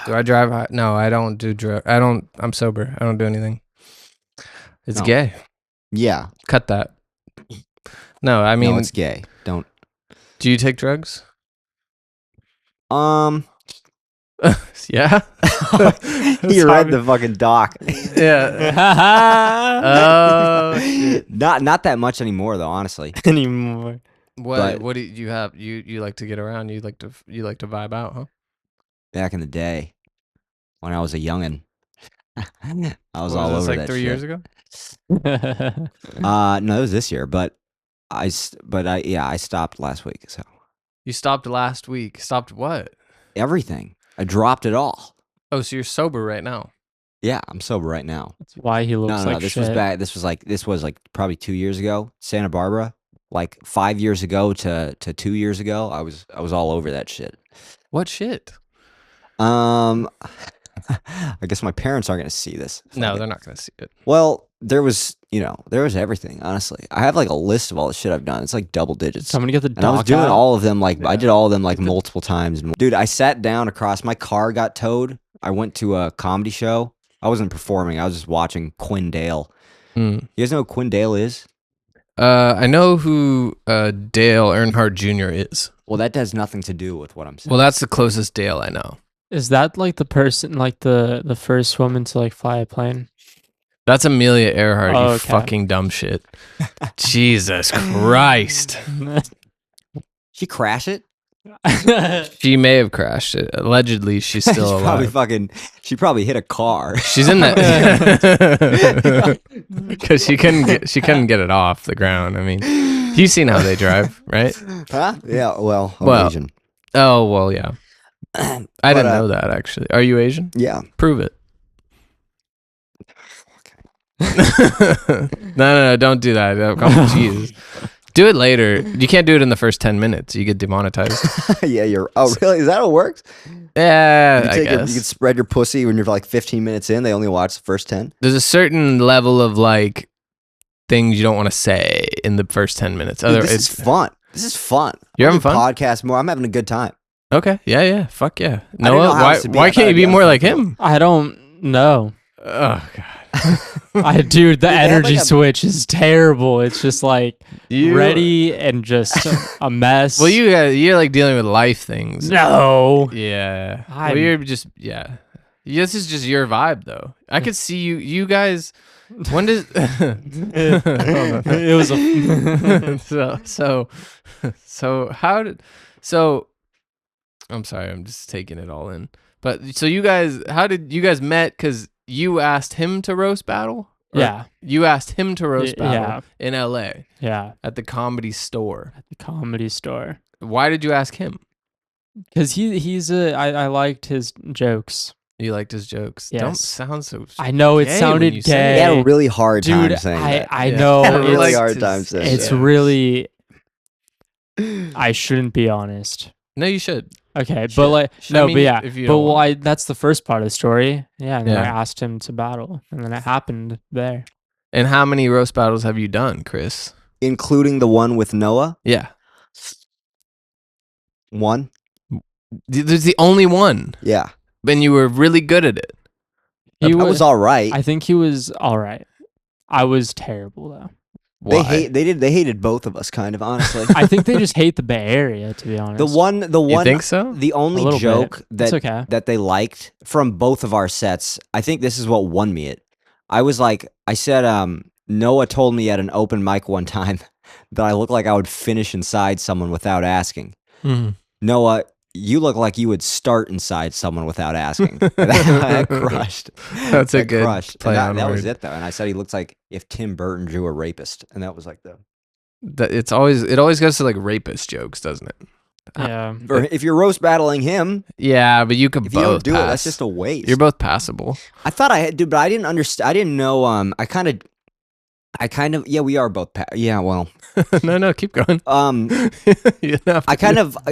Do I drive? No, I don't do drug. I'm sober. I don't do anything. It's gay. Yeah. Cut that. No, I mean, no, it's gay. Don't. Do you take drugs? Yeah. You read the fucking doc. Yeah. Oh shit. Not that much anymore though, honestly. Anymore. What do you have? You like to get around? You like to vibe out, huh? Back in the day, when I was a youngin', I was all over like that 3 shit. years ago? No, it was this year, but I stopped last week. So You stopped last week. Stopped what? everything. I dropped it all. Oh, so you're sober right now? Yeah, I'm sober right now. That's why he looks No, like this shit. was back. This was like probably 2 years ago. Santa Barbara, like 5 years ago to 2 years ago. I was all over that shit. What shit? I guess my parents aren't gonna see this. No, they're not gonna see it. Well, there was everything. Honestly, I have like a list of all the shit I've done. It's like double digits. Somebody get the doc And I was doing out. all of them. Like Yeah. I did all of them like multiple times. Dude, I sat down across. My car got towed. I went to a comedy show. I wasn't performing. I was just watching Quinn Dale. You guys know who Quinn Dale is? I know who Dale Earnhardt Jr. is. Well, that has nothing to do with what I'm saying. Well, that's the closest Dale I know. Is that like the person, like the first woman to like fly a plane? That's Amelia Earhart, Oh, you okay. fucking dumb shit. Jesus Christ. She crashed it. She may have crashed it. Allegedly, she's still alive. She probably hit a car. She's in that because she couldn't get it off the ground. I mean, you've seen how they drive, right? Huh? Yeah. Well, I'm Well, Asian. Oh well, yeah. I didn't know that actually. Are you Asian? Yeah. Prove it. No, don't do that. Oh, Jesus. Do it later. You can't do it in the first 10 minutes. You get demonetized. Yeah, oh, really? Is that how it works? Yeah, I guess. You can spread your pussy when you're like 15 minutes in. They only watch the first 10. There's a certain level of like things you don't want to say in the first 10 minutes. Dude, this is fun. This is fun. You're having fun? Podcast more. I'm having a good time. Okay. Yeah. Fuck yeah. didn't know Noah, how else to be. why I thought can't you I'd be be more like him? I don't know. Oh god. Dude, the they have, energy like, a- switch is terrible. It's just like You- ready and just a mess. Well, you're like dealing with life things. no. Yeah. Well, I'm- you're just This is just your vibe though. I could see you guys. When does It was a so how did I'm sorry, I'm just taking it all in. But so you guys, how did you guys met? Because you asked him to roast battle. Or yeah, you asked him to roast battle yeah. in LA yeah. at the Comedy Store. At the Comedy Store, Why did you ask him? because I liked his jokes. You liked his jokes. Yes. Don't sound so. I know it gay when sounded you say gay. He had a really hard time Dude, saying that. I Yeah. know Had a really it's, hard time saying it's that. really. I shouldn't be honest. No, you should. Okay, Shit. but like I no, mean, but yeah, if you but don't well, want- that's the first part of the story. Yeah, and then I Yeah. asked him to battle, and then it happened there. And how many roast battles have you done, Chris? Including the one with Noah. Yeah. One. There's the only one. Yeah. And you were really good at it. He I was all right. I think he was all right. I was terrible though. Why? They hated both of us, kind of, honestly. I think they just hate the Bay Area, to be honest. the one You think so? the A only little joke bit. It's that okay. that they liked from both of our sets, I think this is what won me it. I said Noah told me at an open mic one time that I look like I would finish inside someone without asking. Mhm. Noah, you look like you would start inside someone without asking. That crushed. That's a That good crushed. play And on that was word. it though. And I said he looks like if Tim Burton drew a rapist, and that was like the. It always goes to like rapist jokes, doesn't it? Yeah. Or if you're roast battling him, Yeah, but you could if you both don't do it, pass. that's just a waste. You're both passable. I thought I had, dude, but I didn't understand. I didn't know. I kind of. Yeah, we are both. Yeah, well. No, keep going. You don't have to I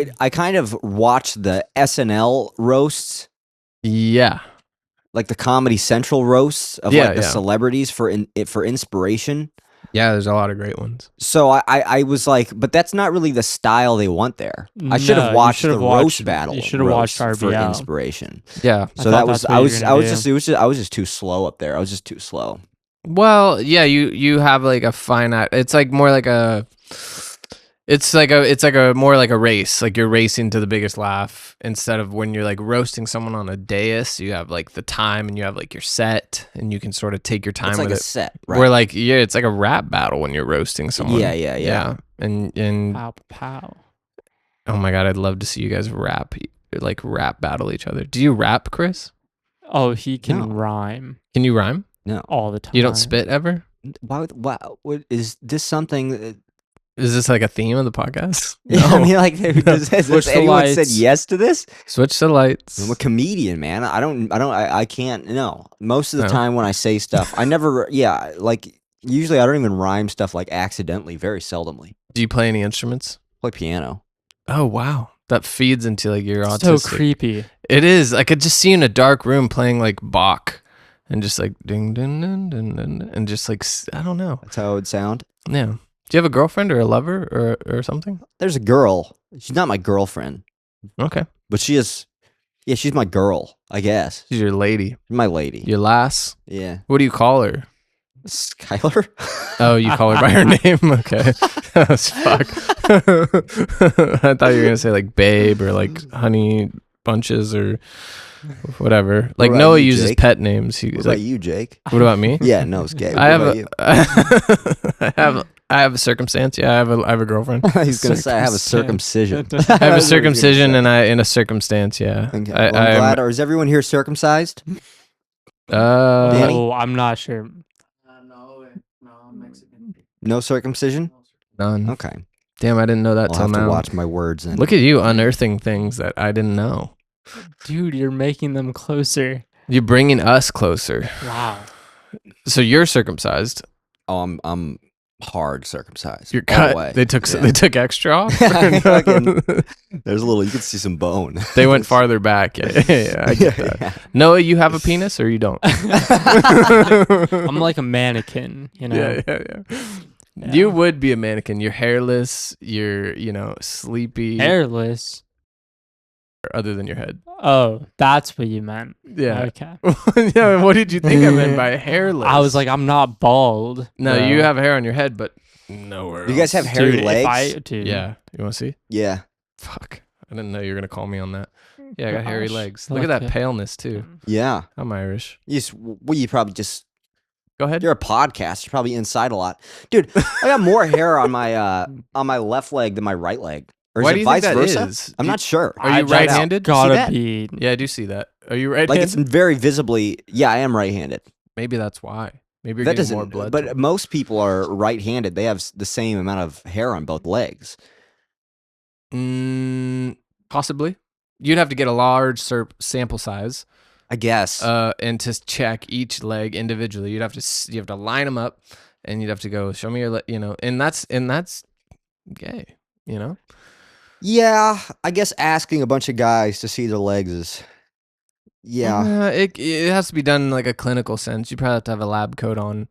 do- kind of watched the SNL roasts, Yeah. like the Comedy Central roasts of Yeah, like the yeah. celebrities for inspiration. Yeah, there's a lot of great ones. So I was like, but that's not really the style they want there. I should have No, you watched should the have watched- roast battle. you should have watched roast for RBL. inspiration. Yeah. So thought that was that's what you were gonna do. I was just too slow up there. I was just too slow. Well, yeah, you have like a finite. It's like more like a. It's like a more like a race. Like you're racing to the biggest laugh instead of when you're like roasting someone on a dais. You have like the time and you have like your set and you can sort of take your time It's like with a it. set, right? Where like it's like a rap battle when you're roasting someone. Yeah. And Pow pow. oh my god, I'd love to see you guys rap battle each other. Do you rap, Chris? Oh, he can No. rhyme Can you rhyme? No. all the time. You don't spit ever? Why? Is this something? Is this like a theme of the podcast? I mean, like, has Switch the anyone said lights. yes to this? Switch the lights. I'm a comedian, man. I can't. No. Most of the No. time when I say stuff, I never. Yeah, like usually I don't even rhyme stuff like accidentally. Very seldomly. Do you play any instruments? Play piano. Oh wow, that feeds into like your So autistic. creepy. It is. I could just see you in a dark room playing like Bach, and just like ding ding ding ding, ding and just like I don't know. That's how it would sound. Yeah. Do you have a girlfriend or a lover or something? There's a girl. She's not my girlfriend, Okay, but she is. Yeah, she's my girl. I guess she's your lady, she's my lady. your lass. Yeah, What do you call her? Skylar. Oh, you call her by her name. Okay, that was fuck. I thought you were gonna say like babe or like honey bunches or whatever. Like about Noah you, uses Jake? pet names. He's What like, about you, Jake? what about me? Yeah, no, it's gay. I have What a, about you? I have a circumstance. Yeah, I have a girlfriend. He's gonna say I have a circumcision. I have a circumcision and I in a circumstance. Yeah. Okay. I, Well, I'm I'm- glad. Or is everyone here circumcised? Danny? Oh, I'm not sure. No, I'm Mexican. No circumcision? None. Okay. Damn, I didn't know that I'll till have to now. watch my words then. Look at you unearthing things that I didn't know. Dude, you're making them closer. You're bringing us closer. Wow. So you're circumcised. Oh, I'm hard circumcised. You're all the cut. way. They took Yeah. they took extra off. I fucking- There's a little. You can see some bone. They went farther back. Yeah, I get that. Yeah. Noah, you have a penis or you don't? I'm like a mannequin, you know? Yeah. Yeah. You would be a mannequin. You're hairless. You're sleepy. Hairless. Other than your head. Oh, that's what you meant. Yeah. Okay. Yeah. What did you think I meant by hairless? I was like, I'm not bald. no, bro. you have hair on your head, but nowhere. You guys have else. hairy Dude, if legs? dude. Yeah. You want to see? Yeah. Fuck. I didn't know you were gonna call me on that. Yeah, I got hairy Gosh, legs. I Look at like that it. paleness too. Yeah. I'm Irish. You probably just. Go ahead. You're a podcast. You're probably inside a lot, dude. I got more hair on my left leg than my right leg. Or is Why it do you vice think that versa? is? I'm not sure. Are you I just right-handed? Gotta See that? be. Yeah, I do see that. Are you right-handed? Like it's very visibly. Yeah, I am right-handed. Maybe that's why. Maybe you're That getting more doesn't. blood. But most people are right-handed. They have the same amount of hair on both legs. Possibly. You'd have to get a large sample size, I guess. and to check each leg individually. You have to line them up, and you'd have to go show me your, and that's gay. Yeah, I guess asking a bunch of guys to see their legs is. Yeah. It has to be done in like a clinical sense. You probably have to have a lab coat on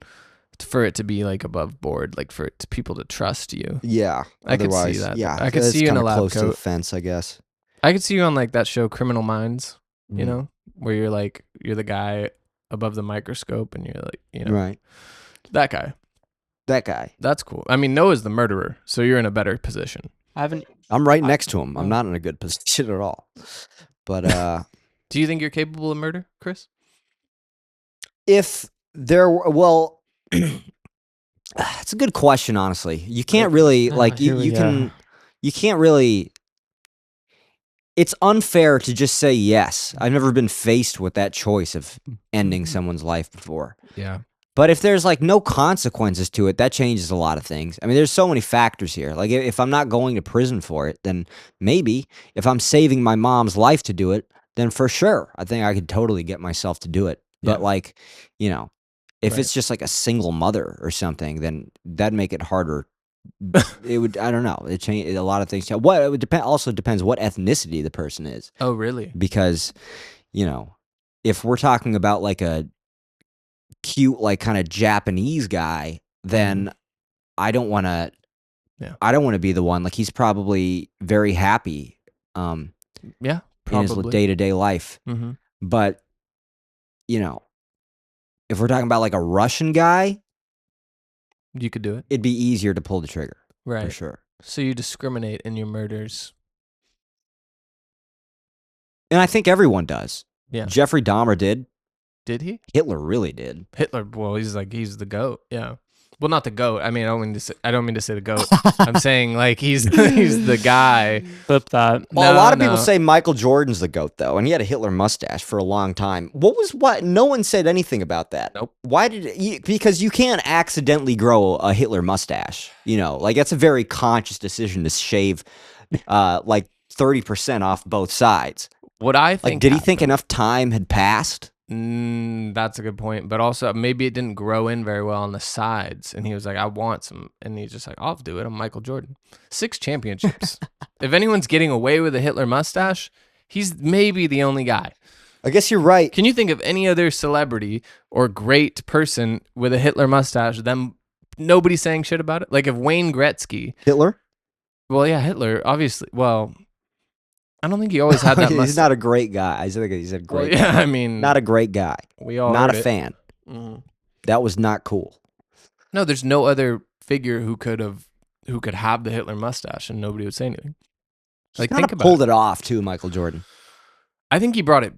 for it to be like above board, like for people to trust you. Yeah. I could see Otherwise, that. Yeah. I could that's see you in a kinda lab close to the coat. fence, I guess. I could see you on like that show Criminal Minds, Mhm. where you're the guy above the microscope and you're like, Right. that guy. That guy. That's cool. I mean, Noah's the murderer, so you're in a better position. I haven't. I'm right next to him. I'm not in a good position at all. But Do you think you're capable of murder, Chris? if there were, well, it's a good question, honestly. You can't really like here we go. you can't really. It's unfair to just say yes. I've never been faced with that choice of ending someone's life before. Yeah. But if there's like no consequences to it, that changes a lot of things. I mean, there's so many factors here. Like if I'm not going to prison for it, then maybe. If I'm saving my mom's life to do it, then for sure, I think I could totally get myself to do it. But Yeah. like, if Right. it's just like a single mother or something, then that'd make it harder. It would. I don't know. It change a lot of things. It would depend. Also depends what ethnicity the person is, Oh, really? because if we're talking about like a cute, like kind of Japanese guy, then I don't want to. Yeah. I don't want to be the one. Like he's probably very happy. Yeah, in his probably. day-to-day life. Mm-hmm. But, you know, if we're talking about like a Russian guy, You could do it. it'd be easier to pull the trigger Right. for sure. So you discriminate in your murders. And I think everyone does. Yeah. Jeffrey Dahmer did. Did he? Hitler really did. Hitler, well, he's the GOAT. Yeah. Well, not the GOAT. I mean, I don't mean to say the GOAT. I'm saying like he's the guy. Flip that. Well, a lot of people No. say Michael Jordan's the GOAT, though, and he had a Hitler mustache for a long time. What? No one said anything about that. Nope. Why because you can't accidentally grow a Hitler mustache. You know, like that's a very conscious decision to shave like 30% off both sides. What I think. Like, did he think enough time had passed? That's a good point. But also, maybe it didn't grow in very well on the sides. And he was like, I want some. And he's just like, I'll do it. I'm Michael Jordan. 6 championships. If anyone's getting away with a Hitler mustache, he's maybe the only guy. I guess you're right. Can you think of any other celebrity or great person with a Hitler mustache, then nobody's saying shit about it? Like if Wayne Gretzky, Hitler? well, yeah, Hitler, obviously. Well, I don't think he always had that mustache. He's not a great guy. I think he's a great Well, yeah, guy. I mean, Not a great guy. we all Not heard a it. fan. Mhm. That was not cool. No, there's no other figure who could have the Hitler mustache and nobody would say anything. Like Kinda think about pulled it. it off too, Michael Jordan. I think he brought it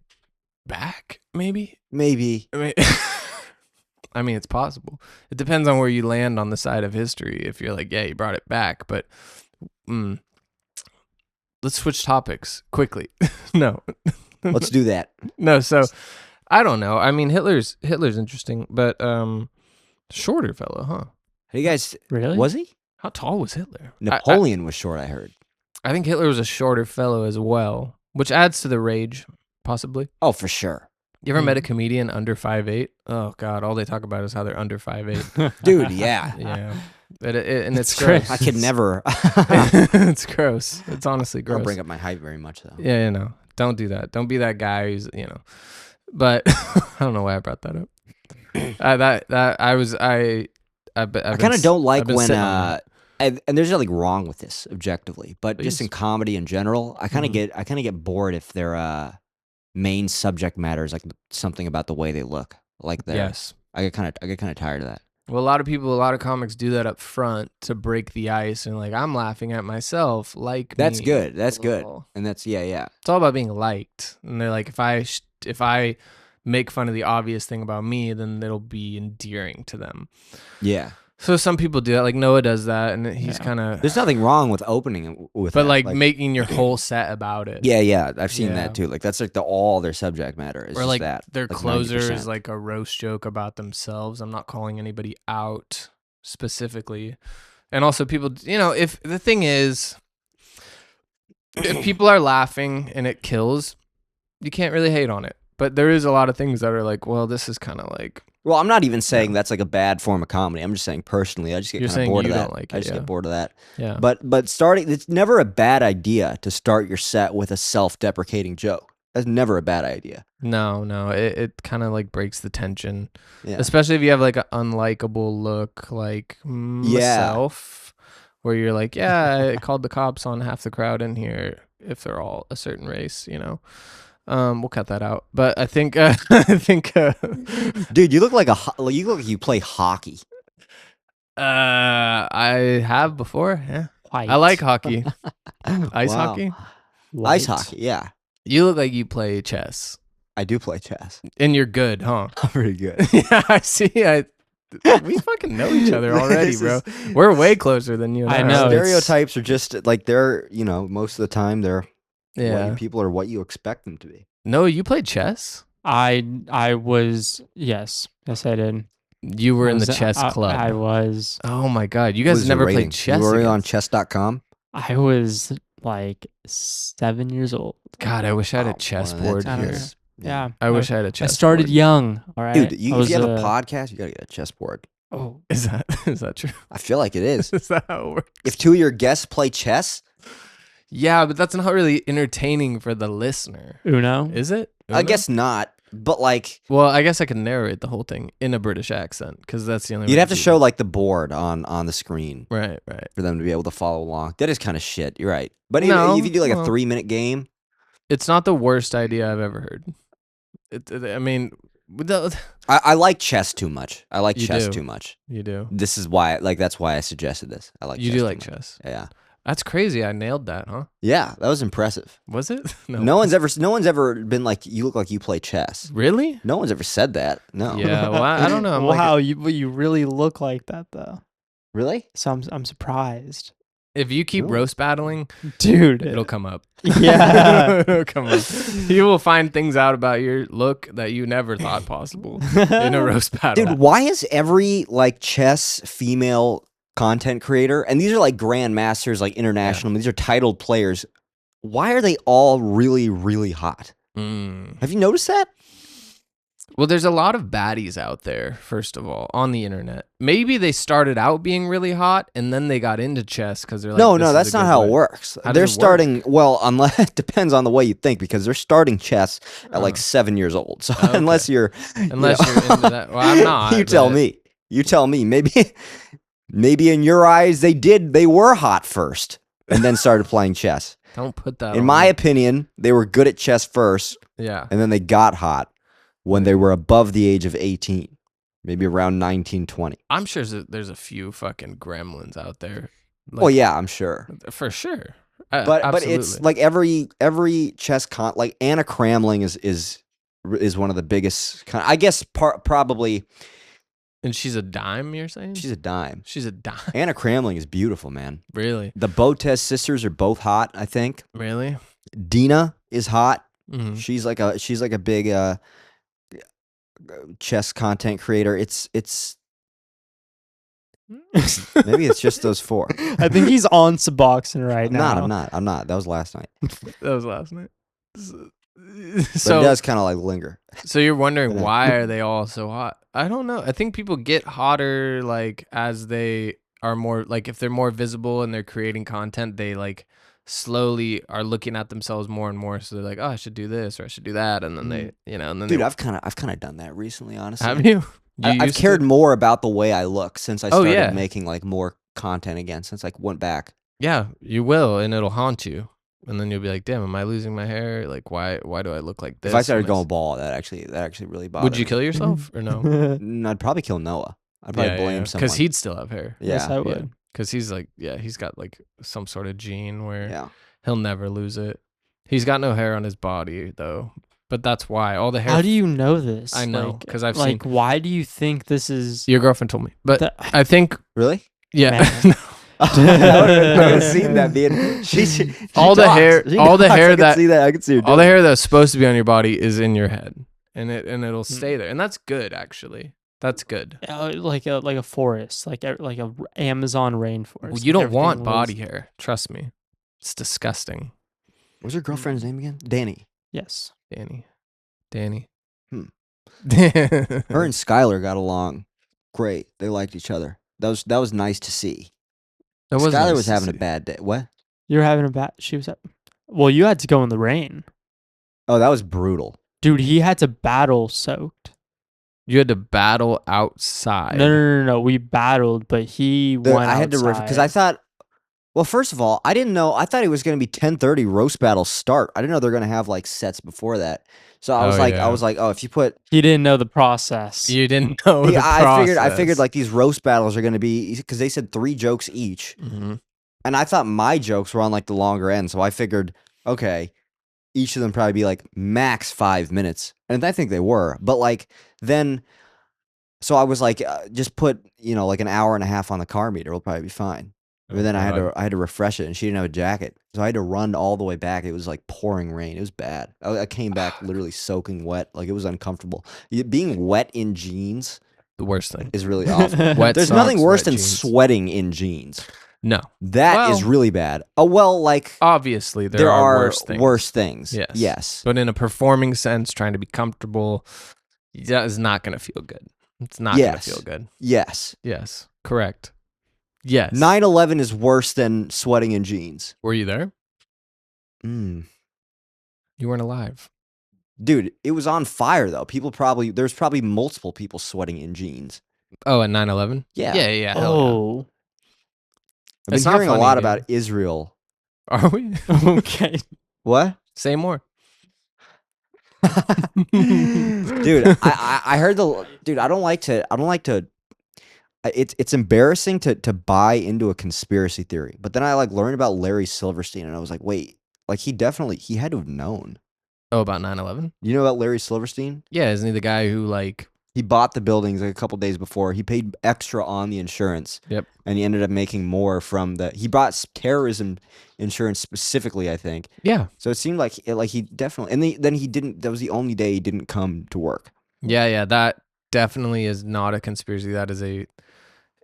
back, maybe. Maybe. I mean, it's possible. It depends on where you land on the side of history. If you're like, yeah, he brought it back, but let's switch topics quickly. No, Let's do that. no. So I don't know. I mean, Hitler's interesting, but shorter fellow, huh? Hey, you guys, Really? was he? How tall was Hitler? Napoleon was short, I heard. I think Hitler was a shorter fellow as well, which adds to the rage, possibly. Oh, for sure. You ever met a comedian under 5'8"? Oh God, all they talk about is how they're under 5'8". Dude, yeah. Yeah, and it's It's gross. I could never. It's gross. It's honestly I gross. don't bring up my height very much, though. Yeah, you know, don't do that. Don't be that guy who's, you know. But I don't know why I brought that up. I kind of don't like I've been when sitting on that. and there's nothing wrong with this objectively, but just in Please. comedy in general, I kind of Mhm. get bored if their main subject matter is like something about the way they look. Like Yes. I get kind of tired of that. Well, a lot of comics do that up front to break the ice, and like I'm laughing at myself, like That's me. good. That's good. Oh. And that's yeah. It's all about being liked, and they're like, if I make fun of the obvious thing about me, then it'll be endearing to them. Yeah. So some people do that, like Noah does that, and he's Yeah. kind of, There's nothing wrong with opening it with but that. like making your whole set about it. Yeah, I've seen Yeah. that too. Like that's like all their subject matter is Or just like that. their like closer 90%. is like a roast joke about themselves. I'm not calling anybody out specifically. And also people, you know, if the thing is, if people are laughing and it kills, you can't really hate on it. But there is a lot of things that are like, well, this is kind of like, Well, I'm not even saying that's like a bad form of comedy. I'm just saying personally, I just get You're kind of saying bored you of that. don't like I it, just yeah. get bored of that. yeah. But starting, it's never a bad idea to start your set with a self-deprecating joke. That's never a bad idea. No, it kind of like breaks the tension, Yeah. especially if you have like an unlikable look like Yeah. myself, where you're like, yeah, I called the cops on half the crowd in here if they're all a certain race, you know. We'll cut that out. But I think Dude, you look like you look like you play hockey. I have before. Yeah, White. I like hockey, ice Wow. hockey. Ice White. hockey, yeah. You look like you play chess, I do play chess. and you're good, huh? I'm pretty good. Yeah, I see. We fucking know each other already, This bro. is- We're way closer than you and I I. know, are. it's- Stereotypes are just like they're, you know, most of the time they're Yeah. what people are what you expect them to be. No, you played chess. I was yes I did. You were in the was- chess club. I was. Oh my god, you What guys was your never rating? played chess. You were on against- chess.com? I was like 7 years old. God, I wish I had Oh, a well, chessboard that's- here. Yeah. I wish I had a I chessboard. started young. All right. Dude, I if you was, have a podcast, you gotta get a chessboard. Oh, Is that true? I feel like it is. Is that how it works? If 2 of your guests play chess, Yeah, but that's not really entertaining for the listener, Uno. is it? I Uno? guess not. But like, Well, I guess I can narrate the whole thing in a British accent because that's the only. you'd way have to do show it. like the board on the screen Right. for them to be able to follow along. That is kind of shit. You're right. But No, if you do like a well- 3-minute game, It's not the worst idea I've ever heard. I mean, I like chess too much. I like You chess do. too much. you do. This is why, like, that's why I suggested this. I like You chess do too like much. chess. Yeah. That's crazy. I nailed that, huh? Yeah, that was impressive. Was it? No one's ever been like, you look like you play chess. Really? No one's ever said that. No. Yeah. Well, I don't know. I'm like, Wow, you really look like that though. Really? So I'm surprised, if you keep Really? roast battling, dude. it'll come up. Yeah. It'll come up. You will find things out about your look that you never thought possible in a roast battle. Dude, why is every like chess female content creator, and these are like grandmasters, like international, these are titled players, why are they all really, really hot? Mm. Have you noticed that? Well, there's a lot of baddies out there, first of all, on the internet. Maybe they started out being really hot and then they got into chess because they're like, No, this is that's a not good how way. it works. How does They're it starting, well, unless it depends on the way you think, because they're starting chess at like Uh. 7 years old. So Okay. unless you're, Unless you know, you're into that. Well, I'm not. you tell but- me. You tell me. Maybe in your eyes they were hot first and then started playing chess. Don't put that In on my me. opinion, they were good at chess first Yeah. and then they got hot when they were above the age of 18, maybe around 19, 20. I'm sure there's a few fucking gremlins out there. Well, yeah, I'm sure. For sure. But Absolutely. it's like every chess like Anna Cramling is one of the biggest I guess probably And she's a dime, you're saying? she's a dime. She's a dime. Anna Cramling is beautiful, man. Really? The Botez sisters are both hot, I think. Really? Dina is hot. Mhm. She's like a big chess content creator. It's maybe it's just those four. I think he's on Suboxone right now. I'm not. That was last night. That was last night. But So, it does kind of like linger. so you're wondering But, why are they all so hot? I don't know. I think people get hotter like as they are more like if they're more visible and they're creating content, they like slowly are looking at themselves more and more. So they're like, oh, I should do this or I should do that, and then they, and then Dude, they, I've kind of done that recently, honestly. have you? I've used to? cared more about the way I look since I Oh, started yeah. making like more content again. Since I went back. Yeah, you will, and it'll haunt you. And then you'll be like, damn, am I losing my hair? Like, why do I look like this? If I started Am I going bald, that actually really bothered would you me. kill yourself or no? I'd probably kill Noah. I'd probably blame someone. Because he'd still have hair. yeah, Yes, I would. Because he's like, yeah, he's got like some sort of gene where yeah. he'll never lose it. He's got no hair on his body though, but that's why all the hair. How do you know this? I know, Like- 'cause I've like, seen- why do you think this is? Your girlfriend told me, but the- I think Really? yeah. Man. I would have seen that being. She All the talks. hair- She all the talks. hair I could that- see that. I could see her. all the doing hair that's supposed to be on your body is in your head, and it'll stay there, and that's good actually. That's good. Like a forest, like a Amazon rainforest. Well, like you don't everything want lives- body hair. Trust me, it's disgusting. it. What's her girlfriend's name again? Danny. Yes. Danny. Hmm. Her Her and Skylar got along great. They liked each other. That was nice to see. Skylar was having a bad day. What? You're having a bad. She was. Well, you had to go in the rain, Oh, that was brutal. dude. He had to battle soaked. You had to battle outside. No. We battled, but he went. I had to because I thought. Well, first of all, I didn't know. I thought it was going to be 10:30 roast battle start. I didn't know they're going to have like sets before that. So I was Oh, like, yeah. oh, if you put, He didn't know the process. You didn't know yeah, the I figured process. like these roast battles are going to be because they said 3 jokes each, Mhm. and I thought my jokes were on like the longer end. So I figured, okay, each of them probably be like max 5 minutes, and I think they were. But like then, so I was like, just put like an hour and a half on the car meter. It'll probably be fine. But then I had to refresh it, and she didn't have a jacket, so I had to run all the way back. It was like pouring rain. It was bad. I came back literally soaking wet. Like it was uncomfortable. Being wet in jeans The worst thing. is really awful. Wet There's socks, nothing worse wet than jeans. sweating in jeans. No. That is Well- really bad. Oh well, like Obviously, there, there are are worse things. Yes. Yes. Yes. But in a performing sense, trying to be comfortable, that is not going to feel good. It's not going to Yes. feel good. Yes. Yes. Correct. Yes. 9/11 is worse than sweating in jeans. Were you there? Mm. You weren't alive. Dude, it was on fire though. There's probably multiple people sweating in jeans. Oh, at 9/11? Yeah. Yeah, hell Oh, I've been It's not hearing a funny, lot dude. about Israel. yeah. Are we? okay. What? Say more. Dude, I heard dude, I don't like to it's embarrassing to buy into a conspiracy theory. But then I like learned about Larry Silverstein and I was like, wait, like he had to have known. Oh, about 9/11? You know about Larry Silverstein? Yeah, isn't he the guy who like? He bought the buildings like a couple days before. He paid extra on the insurance. Yep. And he ended up making more from he bought terrorism insurance specifically, I think. Yeah. So it seemed like he definitely, and then he didn't, that was the only day he didn't come to work. Yeah. That definitely is not a conspiracy. That is a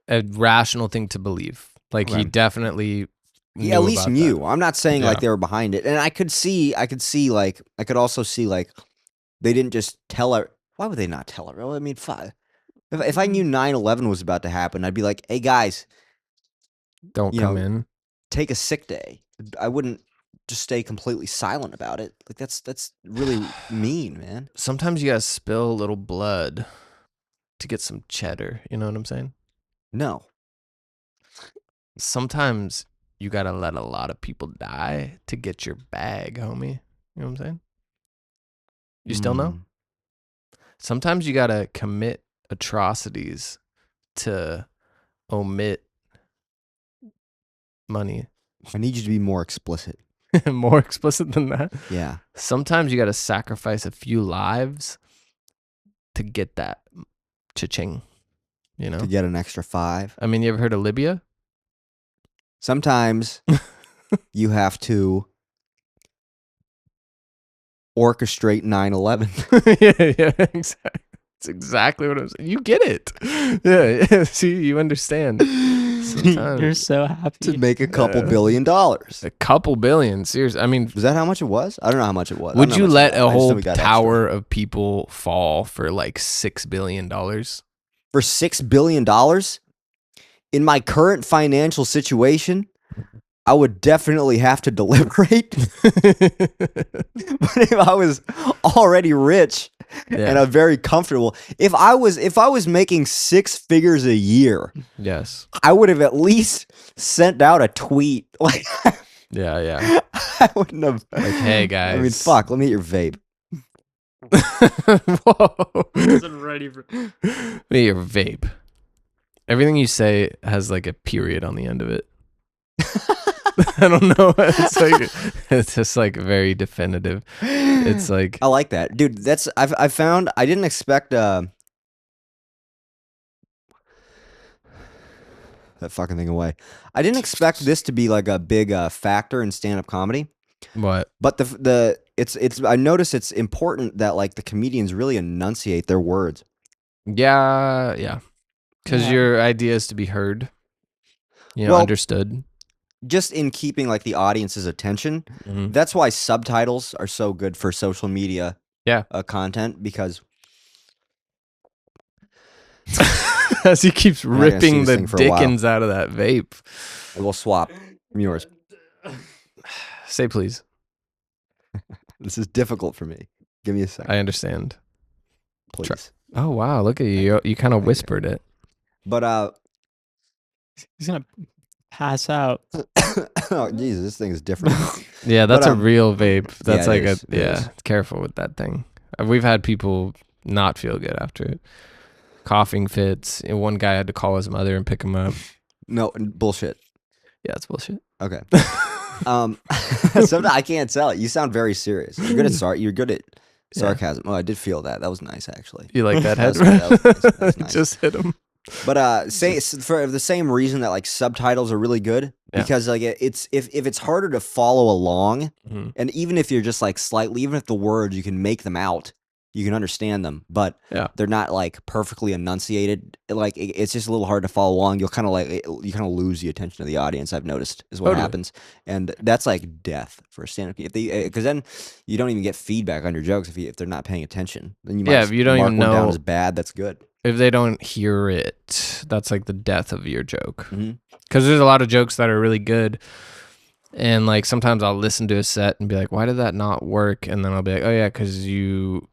rational thing to believe. Like he Okay. definitely. He at least about knew. that. I'm not saying like Yeah. they were behind it. And I could also see like they didn't just tell her. Why would they not tell her? Well, I mean, if I knew 9/11 was about to happen, I'd be like, hey guys, Don't you come know, in. take a sick day. I wouldn't just stay completely silent about it. Like that's really mean, man. Sometimes you gotta spill a little blood to get some cheddar. You know what I'm saying? No. Sometimes you gotta let a lot of people die to get your bag, homie. You know what I'm saying? You still know? Mm. Sometimes you gotta commit atrocities to omit money. I need you to be more explicit. More explicit than that. Yeah. Sometimes you gotta sacrifice a few lives to get that cha-ching. You know? To get an extra 5. I mean, you ever heard of Libya? Sometimes you have to orchestrate 9/11. yeah, exactly. That's exactly what I'm saying. You get it. Yeah. See, you understand. Sometimes You're so happy. to make a couple Yeah. $billion. a couple billion. Seriously. I mean, Was that how much it was? I don't know how much it was. I would don't know you how much let it a was. I just know whole we got tower extra. of people fall for like $6 billion? For $6 billion? In my current financial situation, I would definitely have to deliberate. But if I was already rich and I'm very comfortable, if I was making 6 figures a year, Yes. I would have at least sent out a tweet. Like Yeah. I wouldn't have Like, hey, I mean, guys. fuck, let me hit your vape. Whoa. Wasn't ready for. Me, your vape. Everything you say has like a period on the end of it. I don't know. It's just like very definitive. It's like I like that. Dude, I found I didn't expect that fucking thing away. I didn't expect this to be like a big factor in stand-up comedy. what? But it's I notice it's important that like the comedians really enunciate their words. Yeah. Because Yeah. your idea is to be heard. Well, Understood. Just in keeping like the audience's attention. Mhm. That's why subtitles are so good for social media Yeah. content, because As he keeps not gonna see ripping this the thing for a while. dickens out of that vape. we'll swap from yours. Say please. This is difficult for me. Give me a second, I understand. please. Oh wow, look at you. You kind of Thank you. whispered it. But He's gonna pass out. oh Jesus, this thing is different. Yeah, that's But, a real vape. That's it like is, it is. careful with that thing. We've had people not feel good after it. Coughing fits. And one guy had to call his mother and pick him up. No bullshit. Yeah, it's bullshit. Okay. Sometimes I can't tell it. You sound very serious. You're good at You're good at sarcasm. Oh, I did feel that. That was nice, actually. You like that head? That was nice. That was nice. Just hit him. But for the same reason that like subtitles are really good, Yeah. because like it's if it's harder to follow along, Mhm. and even if you're just like slightly, even if the words you can make them out, you can understand them, but Yeah. they're not like perfectly enunciated. Like it's just a little hard to follow along. You'll kind of lose the attention of the audience. I've noticed is what Totally. happens, and that's like death for a stand-up. If they because then you don't even get feedback on your jokes if they're not paying attention. Then you might Yeah, if you don't mark even one down know- as bad. That's good. If they don't hear it, that's like the death of your joke. Mhm. Because there's a lot of jokes that are really good, And like sometimes I'll listen to a set and be like, why did that not work? And then I'll be like, oh yeah, because you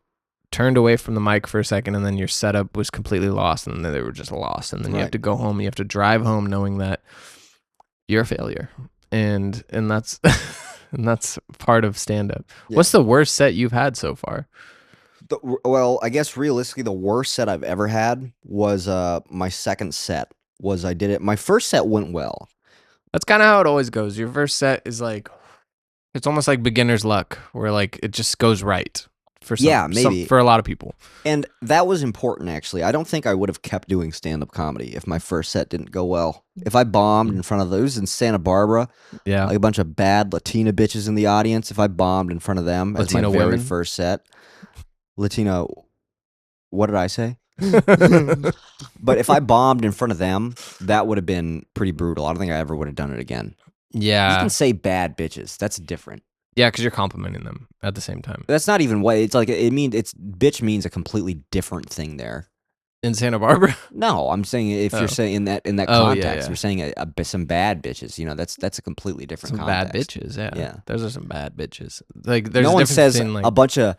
turned away from the mic for a second and then your setup was completely lost and then they were just lost. And then you have Right. to go home and you have to drive home knowing that you're a failure. And that's and that's part of stand up. Yeah. What's the worst set you've had so far? Well, I guess realistically, the worst set I've ever had was my second set. I did it. My first set went well. That's kind of how it always goes. Your first set is like, it's almost like beginner's luck where like it just goes right for some, for a lot of people. And that was important, actually. I don't think I would have kept doing stand-up comedy if my first set didn't go well. If I bombed in front of those in Santa Barbara, Yeah. like a bunch of bad Latina bitches in the audience, if I bombed in front of them as my Latino very women? first set. Latino, what did I say? But if I bombed in front of them, that would have been pretty brutal. I don't think I ever would have done it again. You Yeah. can say bad bitches. That's different. Yeah, because you're complimenting them at the same time. That's not even what it's like. Bitch means a completely different thing there. In Santa Barbara? No, I'm saying if Oh. you're saying in that Oh, yeah, context, yeah. you're saying some bad bitches. You know, that's a completely different Some context. bad bitches, yeah. Yeah. Those are some bad bitches. Like, there's No a one difference says between, like, a bunch of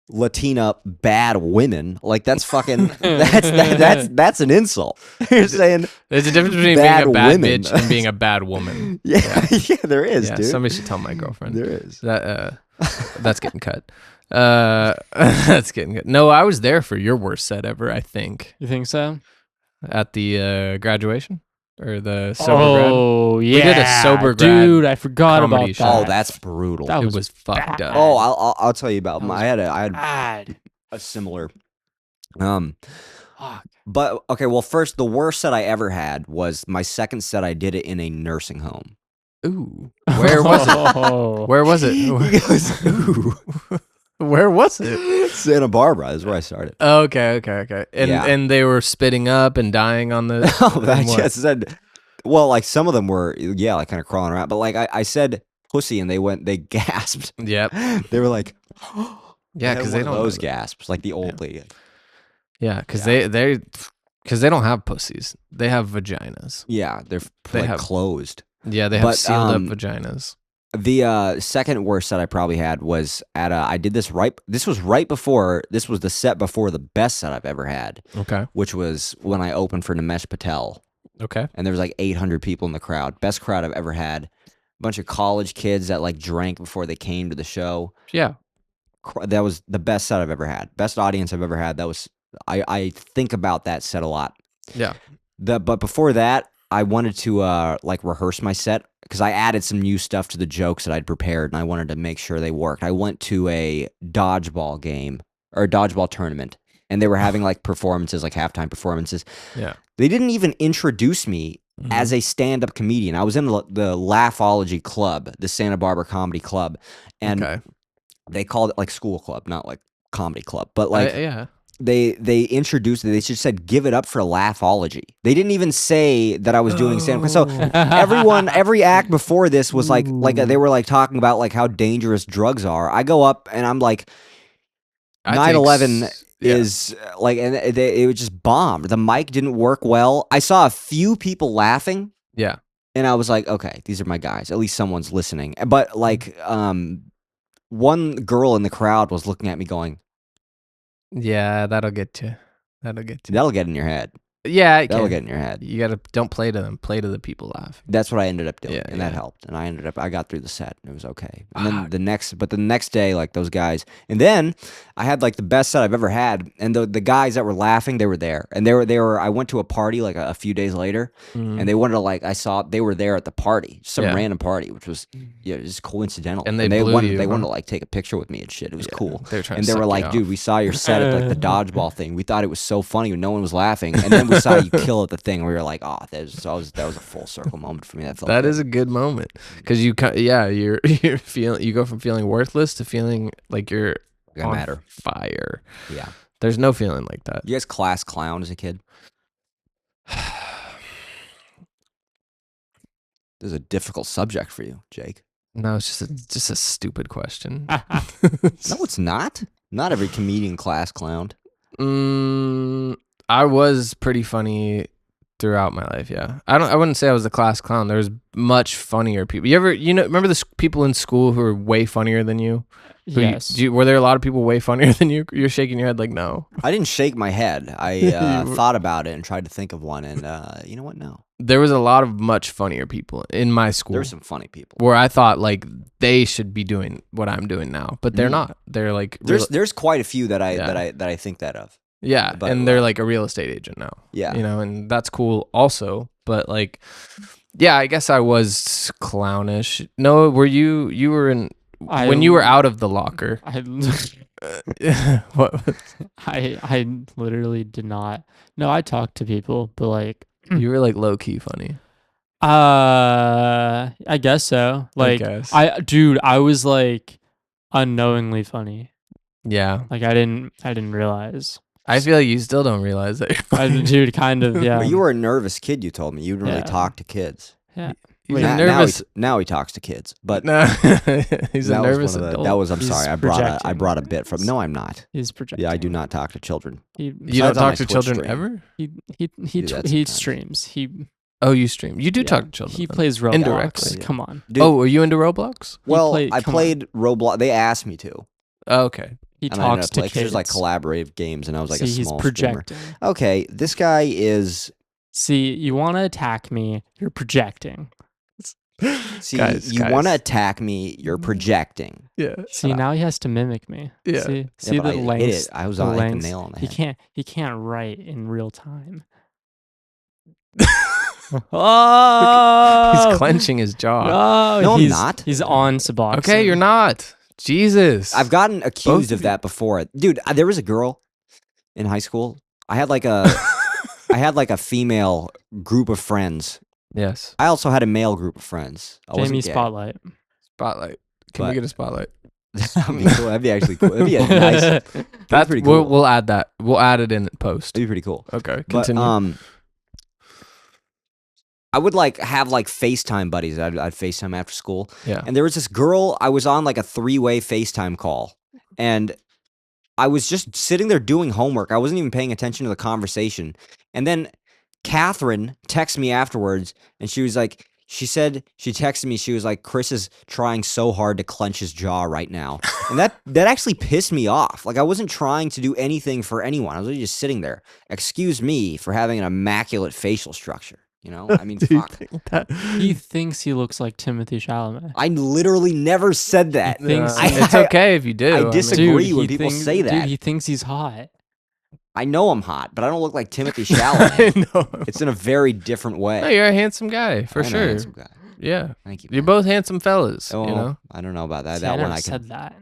Latina bad women. Like that's fucking that's an insult. You're saying there's a difference between being bad a bad women. bitch and being a bad woman. yeah, there is, Yeah, dude. somebody should tell my girlfriend. There is. That's getting cut. That's getting cut. No, I was there for your worst set ever, I think. You think so? At the graduation or the sober grad. Oh yeah, did a sober grad dude. I forgot comedy about show. that. Oh, that's brutal. That It was fucked up. Oh, I'll tell you about That my. was I had bad. a similar. Fuck. But okay. Well, first, the worst set I ever had was my second set. I did it in a nursing home. Ooh. Where was it? Oh. Where was it? He goes, "Ooh." Where was it? Santa Barbara is where I started. Okay. And Yeah. and they were spitting up and dying on the. Oh, I and what? just said. Well, like some of them were, yeah, like kind of crawling around. But like I said, pussy, and they gasped. Yep. They were like, Yeah, had because one they of don't. those gasps, like the old lady. Yeah, because Yeah. they don't have pussies. They have vaginas. Yeah, they're They like have- closed. Yeah, they have But, sealed up vaginas. The second worst set I probably had was at I did this right. This was the set before the best set I've ever had, Okay. which was when I opened for Nimesh Patel, Okay. and there was like 800 people in the crowd. Best crowd I've ever had. A bunch of college kids that like drank before they came to the show. Yeah. That was the best set I've ever had. Best audience I've ever had. That was I think about that set a lot. Yeah. But before that, I wanted to like rehearse my set because I added some new stuff to the jokes that I'd prepared, and I wanted to make sure they worked. I went to a dodgeball game or a dodgeball tournament, and they were having like performances, like halftime performances. Yeah. They didn't even introduce me Mhm. as a stand-up comedian. I was in the Laughology Club, the Santa Barbara Comedy Club, and Okay. they called it like school club, not like comedy club. But like yeah. they introduced it. They just said, "Give it up for Laughology." They didn't even say that I was doing stand-up. So every act before this was like they were like talking about like how dangerous drugs are. I go up and I'm like, I 9/11 think yeah. is like, and it was just bombed. The mic didn't work well. I saw a few people laughing, Yeah. and I was like, okay, these are my guys. At least someone's listening. But like, one girl in the crowd was looking at me going, Yeah, that'll get you. That'll get you. "That'll get in your head. Yeah, it That'll can. get in your head." You gotta don't play to them. Play to the people laughing. That's what I ended up doing, Yeah, and that yeah. helped. And I got through the set, and it was okay. And then the next day, like those guys, and then I had like the best set I've ever had. And the guys that were laughing, they were there, and they were. I went to a party like a few days later, and they wanted to like I saw they were there at the party, some Yeah. random party, which was just coincidental. And they blew wanted you, they wanted huh? to like take a picture with me and shit. It was Yeah, cool. They were trying And to they were suck like, you "Dude, off. we saw your set at like the dodgeball thing. We thought it was so funny when no one was laughing, and then we saw you kill at the thing. We were like, oh, that was a full circle moment for me. That felt That good. is a good moment because you're you go from feeling worthless to feeling like you're Gonna on matter. fire. Yeah. There's no feeling like that. You guys class clown as a kid? This is a difficult subject for you, Jake. No, it's just a stupid question. No, it's not. Not every comedian class clowned. I was pretty funny throughout my life. Yeah, I wouldn't say I was the class clown. There was much funnier people. Remember the people in school who were way funnier than you? Yes. Were there a lot of people way funnier than you? You're shaking your head like no. I didn't shake my head. I thought about it and tried to think of one, and you know what? No. There was a lot of much funnier people in my school. There were some funny people. Where I thought like they should be doing what I'm doing now, but they're not. They're like there's quite a few that I think that of. Yeah, but, and they're like a real estate agent now. Yeah, and that's cool also. But like, yeah, I guess I was clownish. No, were you? You were in when you were out of the locker. What? I literally did not. No, I talked to people, but like you were like low key funny. I guess so. Like I was like unknowingly funny. Yeah. Like I didn't realize. I feel like you still don't realize that you're funny. Dude, kind of, yeah. But you were a nervous kid, you told me. You didn't really talk to kids. Yeah. He's nervous. Now he talks to kids. But no, he's a nervous adult. That was, I'm He's sorry, I brought a bit from. No, I'm not. He's projecting. Yeah, I do not talk to children. You don't talk to children stream. ever? He streams. Oh, you stream. You do talk to children. He plays Roblox. Indirectly. Come on. Dude, are you into Roblox? Well, I played Roblox. They asked me to. Oh, okay. He talks to kids. There's like collaborative games, and I was like See, a small he's projecting. streamer. Okay, this guy is. See, you want to attack me? You're projecting. See, you want to attack me? You're projecting. Yeah. See, now he has to mimic me. Yeah. See the lengths. I was on the nail on the head. He can't write in real time. Oh, he's clenching his jaw. No, I'm not. He's on Suboxone. Okay, you're not. Jesus. I've gotten accused of that before. Dude, there was a girl in high school. I had like a female group of friends. Yes. I also had a male group of friends. Jamie Spotlight. Spotlight. Can we get a spotlight? That'd be cool. That'd be actually cool. That'd be a nice. That's pretty cool. We'll add that. We'll add it in post. That'd be pretty cool. Okay. Continue. But, I would like have like FaceTime buddies. I'd FaceTime after school. Yeah. And there was this girl, I was on like a 3-way FaceTime call. And I was just sitting there doing homework. I wasn't even paying attention to the conversation. And then Catherine texted me afterwards, and she was like, she texted me, she was like, Chris is trying so hard to clench his jaw right now. And that actually pissed me off. Like, I wasn't trying to do anything for anyone. I was just sitting there. Excuse me for having an immaculate facial structure. You know, I mean, fuck. He thinks he looks like Timothy Chalamet. I literally never said that. It's okay if you do. I disagree when people say that. Dude, he thinks he's hot. I know I'm hot, but I don't look like Timothy Chalamet. I know. It's in a very different way. No, you're a handsome guy, for sure. A handsome guy. Yeah. Thank you. You're both handsome fellas, Oh, you know? I don't know about that. See, That I one never I said can. that.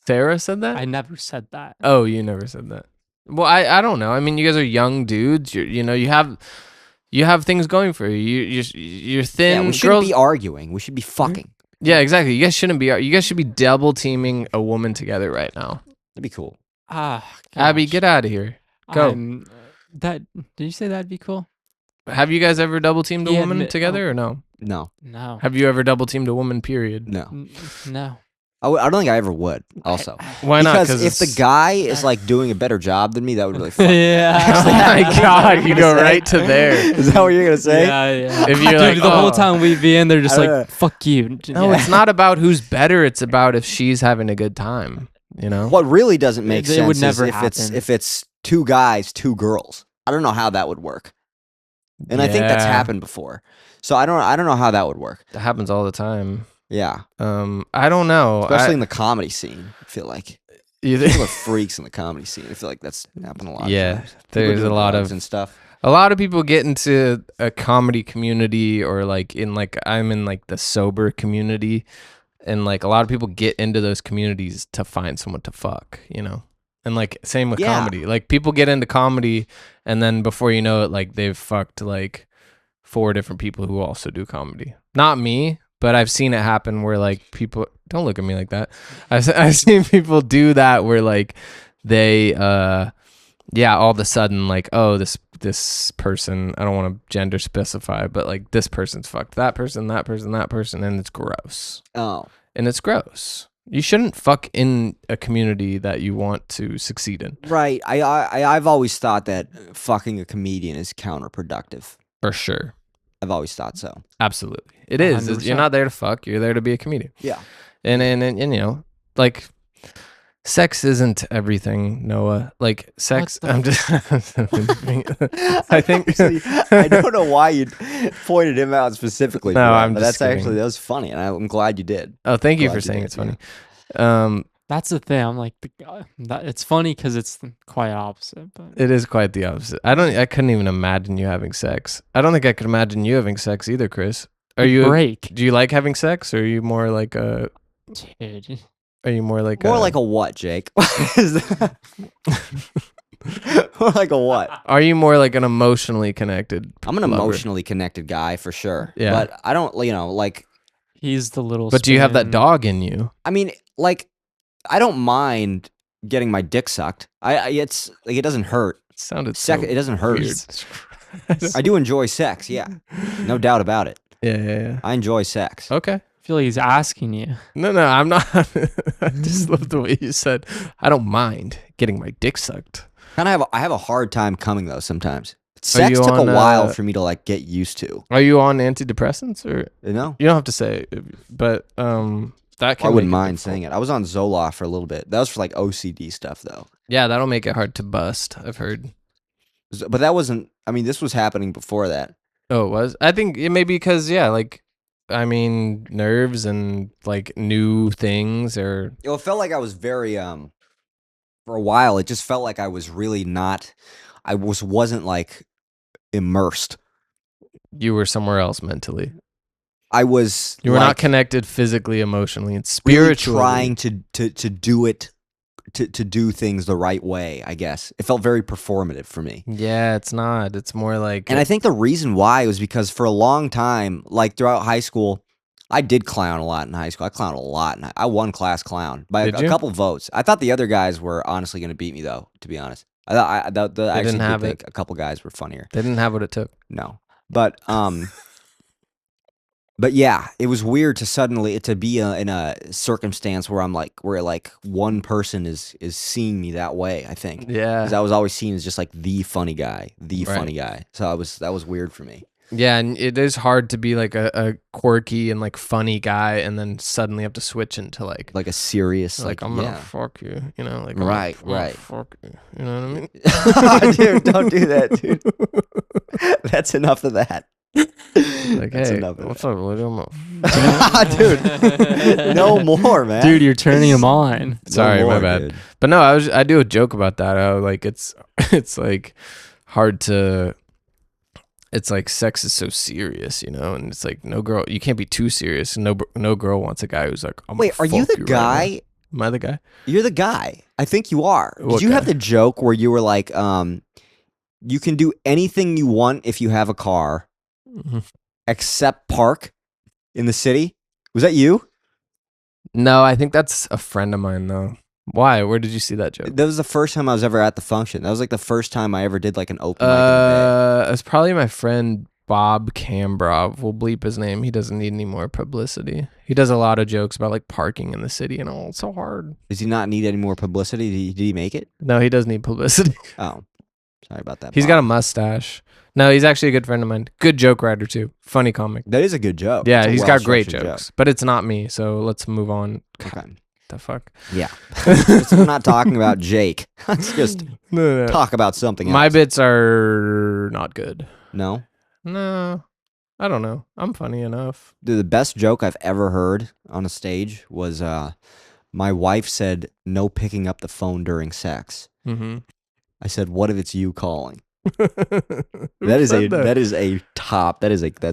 Sarah said that? I never said that. Oh, you never said that. Well, I don't know. I mean, you guys are young dudes. You have things going for you. You're thin. Yeah, we shouldn't be arguing. We should be fucking. Yeah, exactly. You guys shouldn't be. You guys should be double teaming a woman together right now. That'd be cool. Abby, get out of here. Go. Did you say that'd be cool? Have you guys ever double teamed a woman together or no? No. No. Have you ever double teamed a woman? Period. No. No. I don't think I ever would. Also, why not? Because if the guy is like doing a better job than me, that would really. Fuck Yeah. Oh my God, you go right to there. Is that what you're gonna say? Yeah. If you're Dude, like the whole time we'd be in there, just I like fuck you. No, it's not about who's better. It's about if she's having a good time. You know. What really doesn't make sense would never is happen. if it's 2 guys, 2 girls. I don't know how that would work. And I think that's happened before. So I don't know how that would work. That happens all the time. Yeah. I don't know. Especially in the comedy scene, I feel like. You People are freaks in the comedy scene. I feel like that's happened a lot. Yeah, of times. People there's doing a lot drugs of and stuff. A lot of people get into a comedy community, or like I'm in like the sober community, and like a lot of people get into those communities to find someone to fuck, you know. And like same with comedy. Like people get into comedy, and then before you know it, like they've fucked like 4 different people who also do comedy. Not me, but I've seen it happen where like people don't look at me like that. I've seen people do that where like they all of a sudden like, oh, this person, I don't want to gender specify, but like this person's fucked that person, and it's gross. Oh. And it's gross. You shouldn't fuck in a community that you want to succeed in. Right. I've always thought that fucking a comedian is counterproductive. For sure. I've always thought so. Absolutely. It is. 100%. You're not there to fuck. You're there to be a comedian. Yeah. And you know, like, sex isn't everything, Noah. Like, sex, I'm just, I think. Actually, I don't know why you pointed him out specifically. No, for that, I'm but just that's actually, kidding. that was funny. And I'm glad you did. Oh, thank you Glad for you saying did, it's yeah. funny. That's the thing. I'm like, it's funny because it's quite opposite. But It is quite the opposite. I couldn't even imagine you having sex. I don't think I could imagine you having sex either, Chris. Are you? break, Do you like having sex, or are you more like a? dude? Are you more like More like a what, Jake? What is that? More like a what? Are you more like an emotionally connected? I'm an lover? emotionally connected guy for sure. Yeah. But I don't, like, He's the little. But do you have that spoon. dog in you? I mean, like, I don't mind getting my dick sucked. It's like, it doesn't hurt. It sounded It doesn't hurt. weird. I do enjoy sex. Yeah. No doubt about it. Yeah. I enjoy sex. Okay. I feel like he's asking you. No, I'm not. I just love the way you said, I don't mind getting my dick sucked. I have a hard time coming though sometimes. Are Sex you took on, a while for me to like get used to. Are you on antidepressants or You know? you don't have to say, but that can I wouldn't make it mind difficult. saying it. I was on Zoloft for a little bit. That was for like OCD stuff though. Yeah, that'll make it hard to bust. I've heard. But that wasn't, I mean, this was happening before that. Oh, it was. I think it may be because like, I mean, nerves and like new things or It felt like I was very, for a while, it just felt like I was really not, wasn't like immersed. you were somewhere else mentally. I was You were like, not connected physically, emotionally, and really spiritually. trying to do it, to do things the right way, I guess. It felt very performative for me. Yeah, it's not. It's more like. And I think the reason why was because for a long time, like throughout high school, I did clown a lot in high school. I clowned a lot. And I won class clown by a Did you? couple votes. I thought the other guys were honestly going to beat me, though, to be honest. I thought I actually didn't have did think a couple guys were funnier. They didn't have what it took. No. But but yeah, it was weird to suddenly to be in a circumstance where where one person is seeing me that way, I think. Yeah. Because I was always seen as just like the funny guy. Right. So that was weird for me. Yeah, and it is hard to be like a quirky and like funny guy and then suddenly have to switch into like Like a serious, like I'm gonna fuck you, you know, like Right, I'm gonna right. fuck you, you know what I mean? Dude, don't do that, dude. That's enough of that. Like, That's hey, enough of what's that. up, William? Dude, no more, man. Dude, you're turning him on. No Sorry, my more, bad. dude. But no, I do a joke about that. How like it's like hard to. It's like sex is so serious, you know, and it's like no girl. You can't be too serious. No girl wants a guy who's like, Wait, are you the guy? Right now. Am I the guy? You're the guy. I think you are. What Did you have guy? the joke where you were like, you can do anything you want if you have a car, Mhm. except park in the city? Was that you? No, I think that's a friend of mine though. Why? Where did you see that joke? That was the first time I was ever at the function. That was like the first time I ever did like an open mic in the day. It's probably my friend Bob Cambrov. We'll bleep his name. He doesn't need any more publicity. He does a lot of jokes about like parking in the city and all. It's so hard. Does he not need any more publicity? Did he make it? No, he does need publicity. Oh, sorry about that. He's Bob. got a mustache. No, he's actually a good friend of mine. Good joke writer too. Funny comic. That is a good joke. Yeah, It's a he's got great well-structured jokes, but it's not me. So let's move on. joke. God, Okay. the fuck? Yeah. We're not talking about Jake. Let's just No. talk about something My else. bits are not good. No? No, I don't know. I'm funny enough. Dude, the best joke I've ever heard on a stage was my wife said, "No picking up the phone during sex." Mm-hmm. I said, "What if it's you calling?" That's That's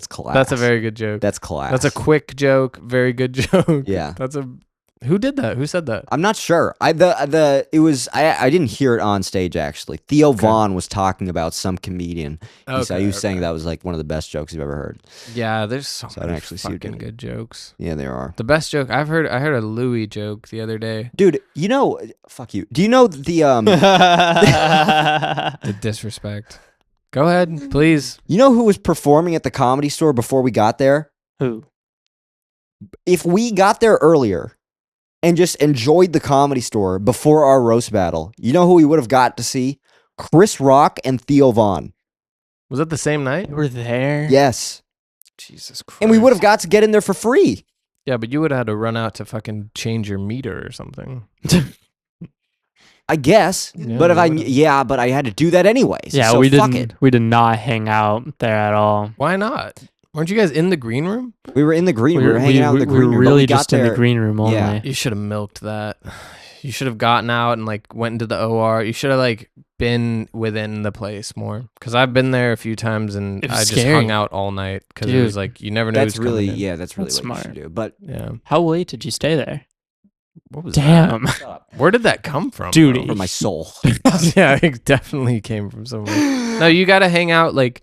class. That's a very good joke. That's class. That's a quick joke. Very good joke. Yeah. Who did that? Who said that? I'm not sure. I didn't hear it on stage actually. Theo Vaughn was talking about some comedian. He was saying that was like one of the best jokes you've ever heard. Yeah, there's so I don't many actually see what fucking you mean. good jokes. Yeah, there are. The best joke I heard a Louis joke the other day. Dude, you know, fuck you. Do you know the The disrespect. Go ahead, please. you know who was performing at the Comedy Store before we got there? Who? If we got there earlier and just enjoyed the Comedy Store before our roast battle, you know who we would have got to see? Chris Rock and Theo Vaughn. Was that the same night? You were there. Yes. Jesus Christ. And we would have got to get in there for free. Yeah, but you would have had to run out to fucking change your meter or something. I guess. Yeah, but if I would've. but I had to do that anyways. Yeah, so we fuck didn't. it. We did not hang out there at all. Why not? Weren't you guys in the green room? We were in the green room. We were hanging out in the green room. We but were really we got just in there- the green room only. Yeah. You should have milked that. You should have gotten out and like went into the OR. You should have like been within the place more. Because I've been there a few times and It I was just scary. hung out all night because it was Dude, like you never know. That's who's coming really in. that's really That's what you smart. should do. But Yeah. How late did you stay there? What was Damn. that? Where did that come from, Dude, bro? from my soul. Yeah, it definitely came from somewhere. No, you got to hang out like,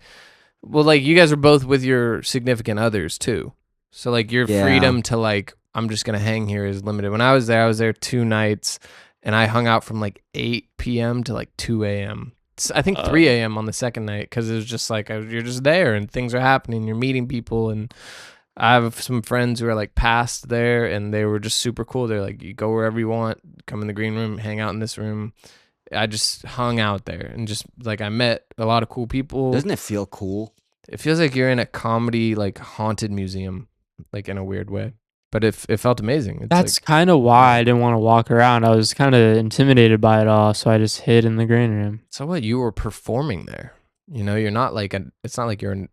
well, like you guys are both with your significant others too. So like your Yeah. freedom to like, I'm just going to hang here is limited. When I was there 2 nights and I hung out from like 8 p.m. to like 2 a.m. I think 3 a.m. on the second night because it was just like, you're just there and things are happening. You're meeting people and I have some friends who are like past there and they were just super cool. They're like, you go wherever you want, come in the green room, hang out in this room. I just hung out there and just like I met a lot of cool people. Doesn't it feel cool? It feels like you're in a comedy like haunted museum, like in a weird way. But it felt amazing. It's That's like, kind of why I didn't want to walk around. I was kind of intimidated by it all, so I just hid in the green room. so what, you were performing there. You know, you're not like it's not like you're an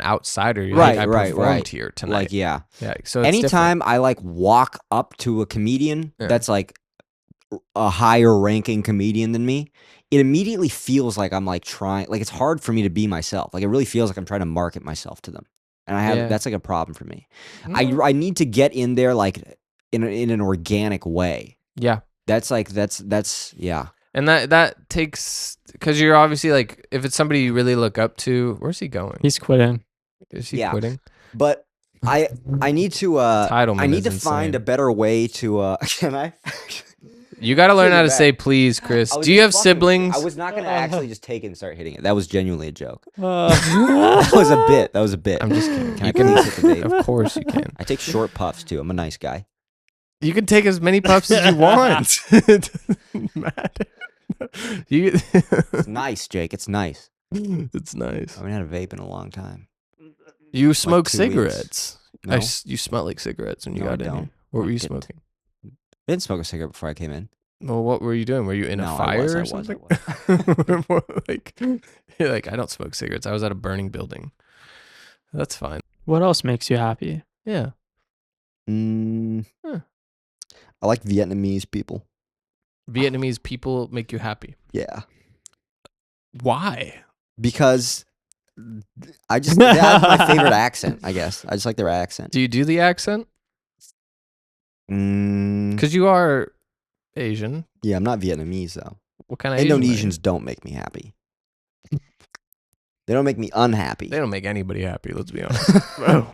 outsider. You're Right, like, I right, performed right. here tonight. Like yeah. Yeah. So it's Anytime I like walk up to a comedian Yeah. that's like a higher ranking comedian than me, it immediately feels like I'm like trying, like it's hard for me to be myself. Like it really feels like I'm trying to market myself to them. And I have, Yeah. that's like a problem for me. different. I need to get in there like in an organic way. Yeah. That's like, that's, yeah. And that takes, because you're obviously like, if it's somebody you really look up to, where's he going? He's quitting. Is he Yeah. quitting? But I need to, Entitlement I need is to find a insane. better way to, can I? You got to learn Take it how to back. say please, Chris. I was Do you have just fucking with you. siblings? I was not going to actually just take it and start hitting it. That was genuinely a joke. that That was a bit. That was a bit. I'm just kidding. Can I You can, please hit the vape? of course you can. I take short puffs too. I'm a nice guy. You can take as many puffs as you want. It doesn't matter. You, It's nice, Jake. It's nice. it's nice. I haven't had a vape in a long time. You smoke 2 weeks. cigarettes. No, You smell like cigarettes when you No, I got in don't. here. What were you Didn't. smoking? I didn't smoke a cigarette before I came in. Well, what were you doing? Were you in No, a I fire was, or I was, something? Like, you're like, I don't smoke cigarettes. I was at a burning building. That's fine. What else makes you happy? Yeah. Huh. I like Vietnamese people. Vietnamese people make you happy. Yeah. Why? Because I just, they have my favorite accent, I guess. I just like their accent. Do you do the accent? Mm, Because you are Asian. yeah, I'm not Vietnamese though. What kind of Asian are you? Indonesians don't make me happy. They don't make me unhappy. They don't make anybody happy. Let's be honest. Oh.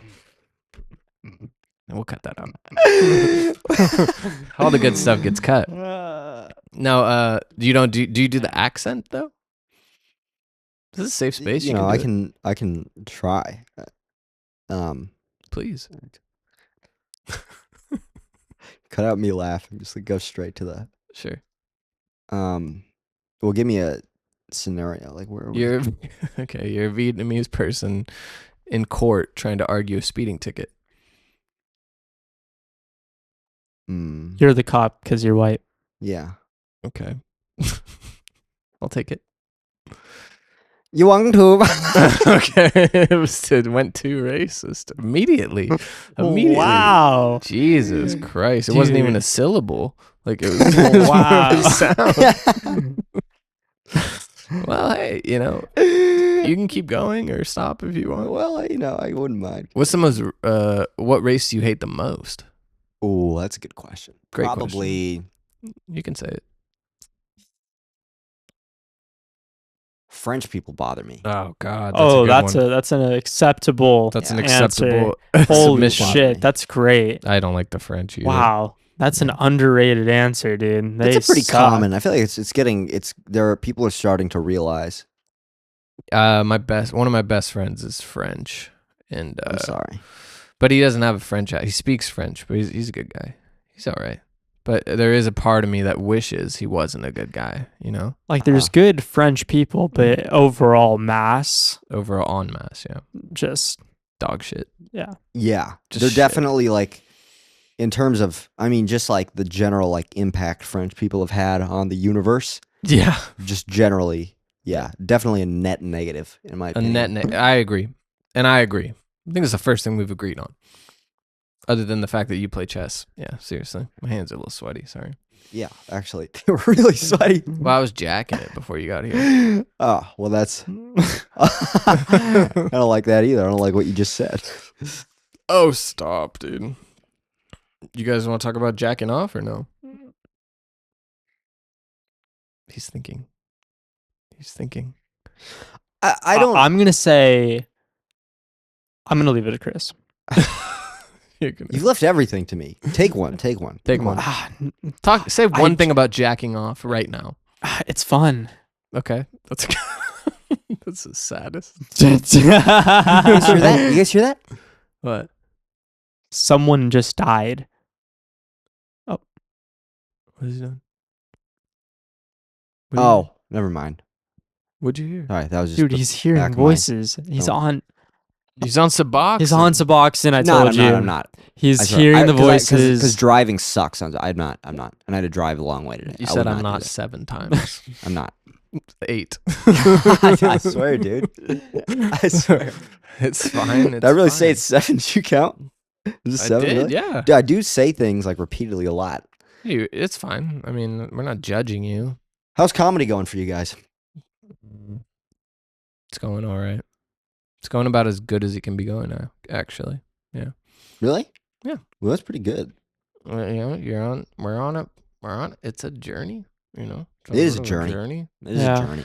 And we'll cut that out. All the good stuff gets cut. No, you don't do you do the accent though? This is a safe space. You know, can do I can try. Please. Cut out me laughing. Just like go straight to that. Sure. Well, give me a scenario. Like where? You're okay. You're a Vietnamese person in court trying to argue a speeding ticket. You're the cop because you're white. Yeah. Okay. I'll take it. You want to? Okay. It went too racist immediately. Immediately. Wow. Jesus Christ. It wasn't even a Dude. syllable. Like it was, it was Wow. more of a sound. Well, hey, you can keep going or stop if you want. Well, I wouldn't mind. What's the most what race do you hate the most? Oh, that's a good question. Great Probably You can say it. French people bother me. Oh God. That's an acceptable. That's an answer. acceptable Holy submission. shit, that's great. I don't like the French either. Wow, that's an underrated answer, dude. It's pretty suck. common. I feel like people are starting to realize. One of my best friends is French, and I'm sorry. but he doesn't have a French accent. He speaks French, but he's a good guy. He's all right. but there is a part of me that wishes he wasn't a good guy, you know? Like there's good French people, but overall Overall en masse, yeah. just Dog shit. yeah. Yeah. Just They're shit. definitely like, in terms of, I mean, just like the general like impact French people have had on the universe, Yeah. just generally, yeah, definitely a net negative in my A opinion. net. I agree. And I agree. I think it's the first thing we've agreed on. Other than the fact that you play chess. Yeah, seriously. My hands are a little sweaty. Sorry. Yeah, actually, they were really sweaty. Well, I was jacking it before you got here. Oh, well, that's. I don't like that either. I don't like what you just said. Oh, stop, dude. You guys want to talk about jacking off or no? He's thinking. I don't. I'm gonna say. I'm gonna leave it to Chris. You've left everything to me. Take one. Take one. Take Come one. on. Say one thing about jacking off right now. It's fun. Okay. That's that's the saddest. You guys hear that? You guys hear that? What? Someone just died. What is he doing? Oh, never mind. What'd you hear? All right, that was just. Dude, the he's back hearing of my- voices. He's Oh. on. He's on Suboxone. He's on Suboxone. I No, told I'm you. not. I'm not. He's I swear. hearing the Because voices. driving sucks. I'm not. I'm not. And I had to drive a long way today. You I said would I'm do not that. 7 times. I'm not. 8. I swear, dude. I swear. It's fine. Did I really say it's 7? Did you count? Is it I 7? did, really? yeah. Dude, I do say things like repeatedly a lot. Hey, it's fine. I mean, we're not judging you. How's comedy going for you guys? It's going all right. It's going about as good as it can be going now, actually. Really? Yeah. Well, that's pretty good. You know, we're on it. It's a journey, you know. It is a sort of journey. It is Yeah. a journey.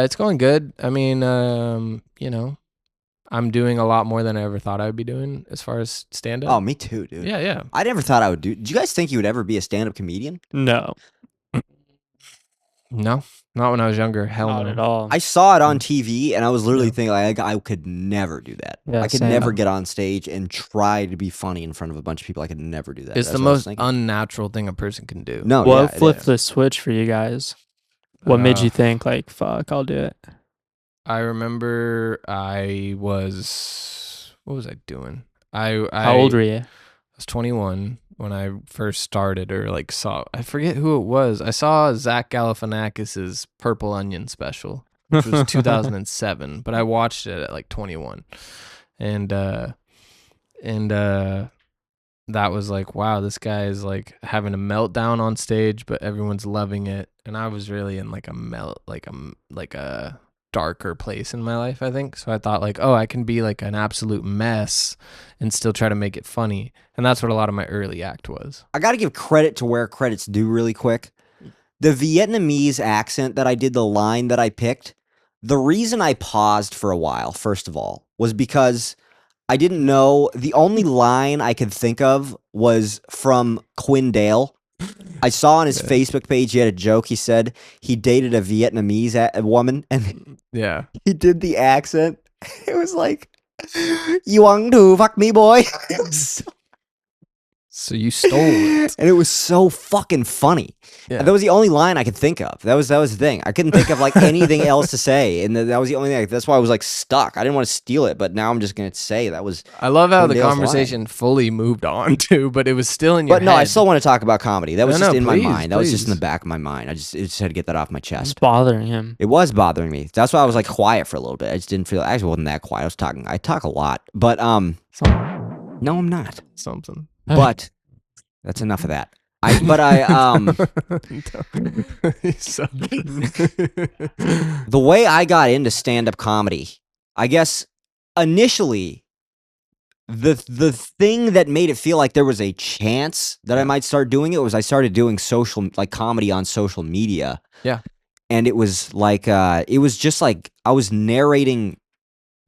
It's going good. I mean, you know, I'm doing a lot more than I ever thought I would be doing as far as stand up. Oh, me too, dude. yeah. I never thought I would do. Did you guys think you would ever be a stand-up comedian? No, No, not when I was younger. Hell not no. at all. I saw it on TV, and I was literally Yeah. thinking, like, I could never do that. Yeah, I could same. never get on stage and try to be funny in front of a bunch of people. I could never do that. It's That's the what I was most thinking. unnatural thing a person can do. No, What yeah, it flipped is. the switch for you guys? What made Uh, you think like, fuck, I'll do it? I remember what was I doing? I How old were you? I was 21 when I first started, or like I forget who it was. I saw Zach Galifianakis's Purple Onion special, which was 2007, but I watched it at like 21, and that was like, wow, this guy is like having a meltdown on stage, but everyone's loving it, and I was really in like a darker place in my life, I think. So I thought like, oh, I can be like an absolute mess and still try to make it funny. And that's what a lot of my early act was. I got to give credit to where credit's due really quick. The Vietnamese accent that I did, the line that I picked, the reason I paused for a while, first of all, was because I didn't know. The only line I could think of was from Quinn Dale. I saw on his Facebook page he had a joke. He said he dated a Vietnamese woman, and Yeah. he did the accent. It was like, "You want to fuck me, boy?" It was So you stole it. and it was so fucking funny. Yeah. That was the only line I could think of. That was the thing. I couldn't think of like anything else to say, and that was the only thing. That's why I was like stuck. I didn't want to steal it, but now I'm just gonna say that was. I love how the Dale's conversation fully moved on to, but it was still in your But no, I head. still want to talk about comedy. That was No, just no, in please, my mind. That was just in please. the back of my mind. I just had to get that off my It's chest. bothering him. It was bothering me. That's why I was like quiet for a little bit. I just didn't feel. Actually, wasn't that quiet. I was talking. I talk a lot, but no, I'm not. Something. But that's enough of that. So- The way I got into stand-up comedy, I guess initially the thing that made it feel like there was a chance that I might start doing it was I started doing comedy on social media. Yeah. And it was like it was just like I was narrating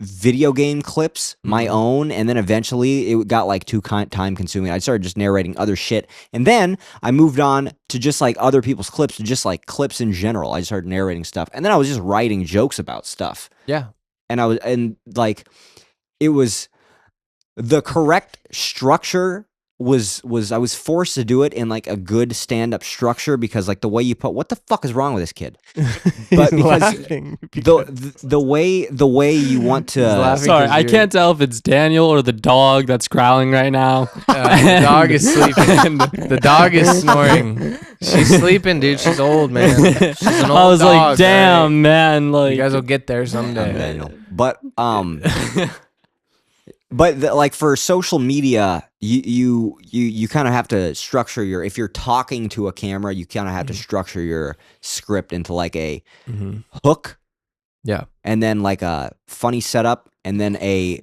video game clips, my own, and then eventually it got like too time consuming. I started just narrating other shit, and then I moved on to just like other people's clips, to just like clips in general. I just started narrating stuff, and then I was just writing jokes about stuff. Yeah. And like it was the correct structure I was forced to do it in like a good stand-up structure because like the way you put what the fuck is wrong with this kid? But because the way you want to sorry, I can't tell if it's Daniel or the dog that's growling right now. The dog is sleeping. The dog is snoring. She's sleeping, dude. She's old, man. She's an old I was dog, like, damn, right? man. Like, You guys will get there someday. Daniel. But like for social media, you kind of have to structure if you're talking to a camera, you kind of have to structure your script into like a hook, and then like a funny setup, and then a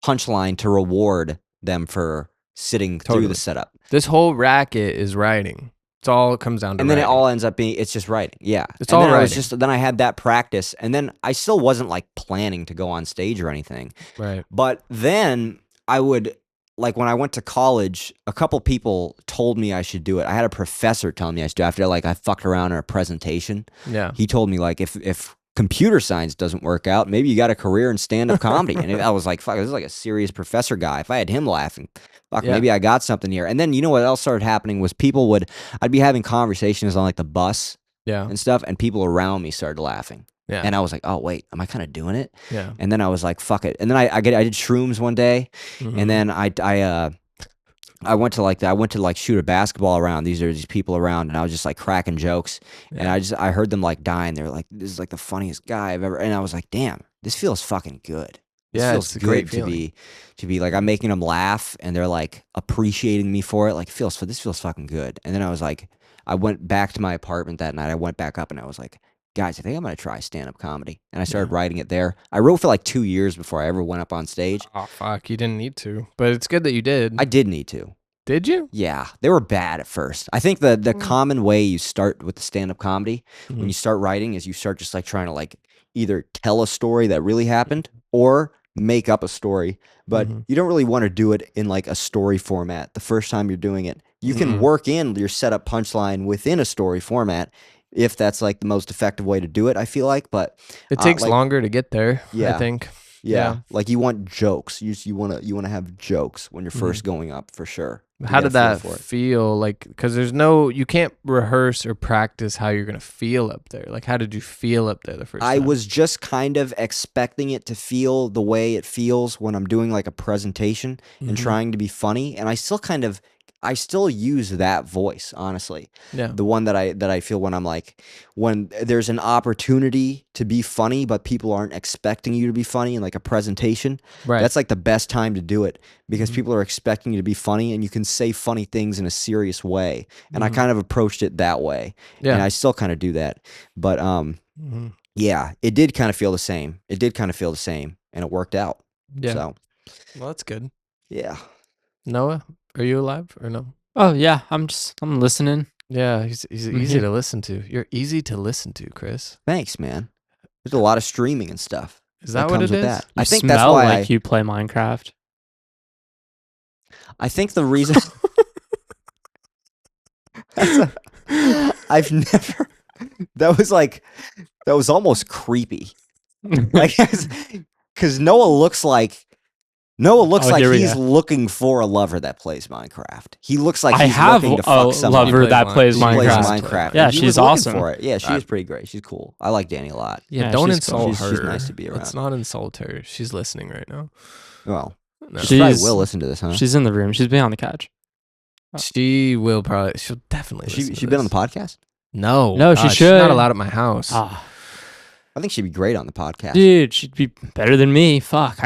punchline to reward them for sitting through the setup. This whole racket is writing. It's all it comes down to. And then it all ends up being it's just writing. Yeah, it's all writing. Then I had that practice, and then I still wasn't like planning to go on stage or anything. Right. But then I would like when I went to college, a couple people told me I should do it. I had a professor telling me I should do it after like I fucked around in a presentation. Yeah. He told me like if computer science doesn't work out, maybe you got a career in stand-up comedy. And I was like, fuck, this is like a serious professor guy. If I had him laughing, fuck, maybe I got something here. And then you know what else started happening was I'd be having conversations on like the bus and stuff, and people around me started laughing. Yeah. And I was like, oh wait, am I kind of doing it? Yeah. And then I was like, fuck it. And then I did shrooms one day, and then I went to like shoot a basketball around. These people around, and I was just like cracking jokes, and I heard them like dying. They were like, "This is like the funniest guy I've ever." And I was like, "Damn, this feels fucking good." This feels it's a great to be like I'm making them laugh, and they're like appreciating me for it. Like this feels fucking good. And then I was like, I went back to my apartment that night. I went back up, and I was like, guys, I think I'm gonna try stand-up comedy. And I started writing it there. I wrote for like 2 years before I ever went up on stage. Oh fuck, you didn't need to, but it's good that you did. I did need to. Did you? Yeah, they were bad at first. I think the common way you start with the stand-up comedy when you start writing is you start just like trying to like either tell a story that really happened or make up a story, but you don't really want to do it in like a story format the first time you're doing it. You can work in your setup punchline within a story format if that's like the most effective way to do it, I feel like, but it takes longer to get there, I think. Yeah. Like you want jokes. You want to have jokes when you're first going up for sure. How did that feel? Like, because you can't rehearse or practice how you're going to feel up there. Like, how did you feel up there the first time? I was just kind of expecting it to feel the way it feels when I'm doing like a presentation and trying to be funny. And I still use that voice, honestly. Yeah. The one that I feel when there's an opportunity to be funny, but people aren't expecting you to be funny in like a presentation. Right. That's like the best time to do it because people are expecting you to be funny and you can say funny things in a serious way. And I kind of approached it that way. Yeah. And I still kind of do that. But yeah, it did kind of feel the same. And it worked out. Yeah. So. Well, that's good. Yeah. Noah? Are you alive or no? Oh yeah, I'm listening. Yeah, he's easy to listen to. You're easy to listen to, Chris. Thanks, man. There's a lot of streaming and stuff. Is that what it is? That. I think that's why you play Minecraft. I think the reason I've never. That was almost creepy. Like, because Noah looks like he's looking for a lover that plays Minecraft. He looks like he's looking to fuck someone. Lover that plays Minecraft. Yeah, she's awesome. For it. Yeah, she's pretty great. She's cool. I like Danny a lot. Yeah, don't insult her. She's nice to be around. Let's not insult her. She's listening right now. Well, she probably will listen to this, huh? She's in the room. She's behind the couch. She'll definitely listen. She been on the podcast? No, she should. She's not allowed at my house. I think she'd be great on the podcast. Dude, she'd be better than me. Fuck.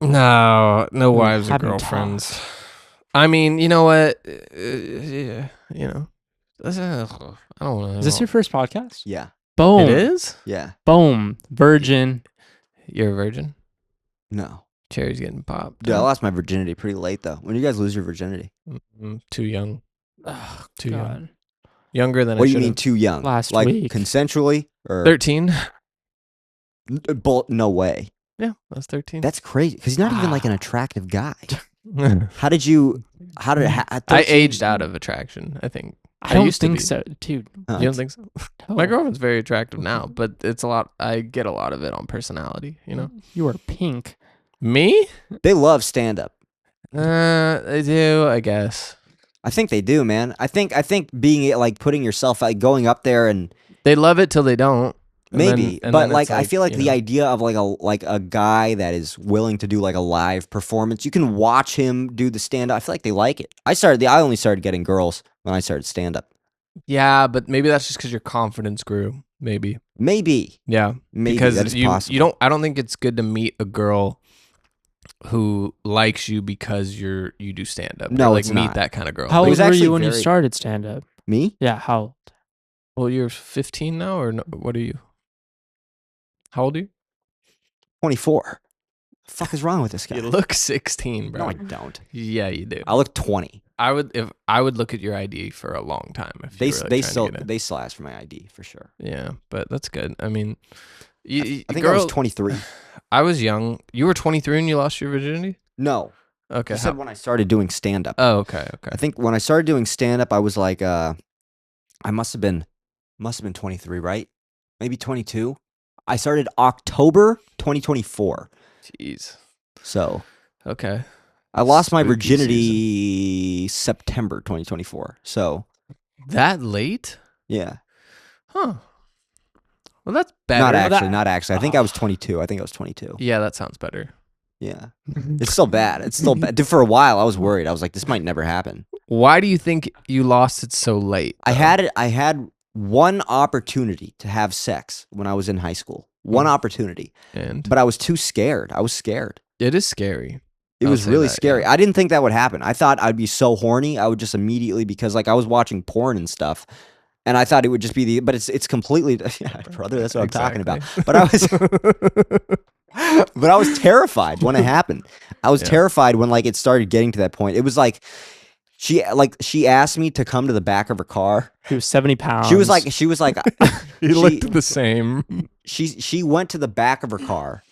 No wives or girlfriends. I mean, you know what? Yeah, you know. I don't want to. Is this your first podcast? Yeah. Boom. It is? Yeah. Boom. Virgin. You're a virgin? No. Cherry's getting popped. Dude, I lost my virginity pretty late, though. When did you guys lose your virginity? Too young. Oh, too God. young. Younger than what I do you mean too young? Last like week. Consensually? Or 13. No way. Yeah, I was 13. That's crazy. Because he's not even like an attractive guy. How did I aged out of attraction, I think. I don't think so, dude. You don't think so? No. My girlfriend's very attractive now, but it's a lot. I get a lot of it on personality, you know? You are pink. Me? They love stand-up. They do, I guess. I think they do, man. I think being like putting yourself like going up there and They love it till they don't. maybe, And but then like it's I feel like you the know. idea of like a guy that is willing to do like a live performance, you can watch him do the stand up. I feel like they like it. I only started getting girls when I started stand up. Yeah, but maybe that's just because your confidence grew. Maybe. Yeah. Maybe Because that is possible. you don't. I don't think it's good to meet a girl who likes you because you do stand up. No, like it's meet not. that kind of girl. How It old was were actually you when you very- started stand up? Me? Yeah, how old? Well, you're 15 now, or no, what are you? How old are you? 24. The fuck is wrong with this guy? You look 16, bro. No, I don't. Yeah, you do. I look 20. I would look at your ID for a long time if They you were, like, they trying to still get in. they still ask for my ID for sure. Yeah, but that's good. I mean, I think I was 23. I was young. You were 23 and you lost your virginity? No, Okay. I said when I started doing stand up. Oh, okay. I think when I started doing stand up, I was like, I must have been 23, right? Maybe 22. I started October 2024. Jeez. So Okay. I lost my Spooky virginity September 2024. So That late? yeah, Huh. Well, that's better. not Well, actually, that- not actually. I think I was 22. I think I was 22. Yeah, that sounds better. Yeah, it's still bad. It's still bad. For a while, I was worried. I was like, this might never happen. Why do you think you lost it so late? I though? had it. I had one opportunity to have sex when I was in high school. One opportunity, And but I was too scared. I was scared. it is scary. It I'll was say really that, scary. yeah. I didn't think that would happen. I thought I'd be so horny. I would just immediately, because like I was watching porn and stuff, and I thought it would just be but it's completely yeah, brother. That's what I'm talking about. But I was terrified when it happened. I was Yeah. terrified when like it started getting to that point. It was like she asked me to come to the back of her car. He was 70 pounds. She was like You looked the same. she went to the back of her car.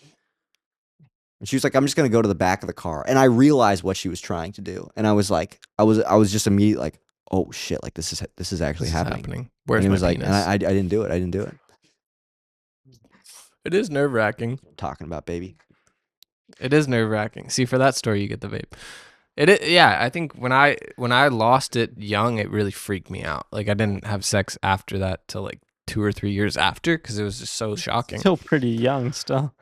And she was like, I'm just gonna go to the back of the car. And I realized what she was trying to do. And I was like, I was just immediately like, oh shit, like this is actually This is happening. Where's And it my was like, penis? and I didn't do it. I didn't do it. It is nerve wracking. Talking about baby. It is nerve wracking. See, for that story, you get the vape. Yeah. I think when I lost it young, it really freaked me out. Like I didn't have sex after that till like 2 or 3 years after because it was just so shocking. still pretty young still.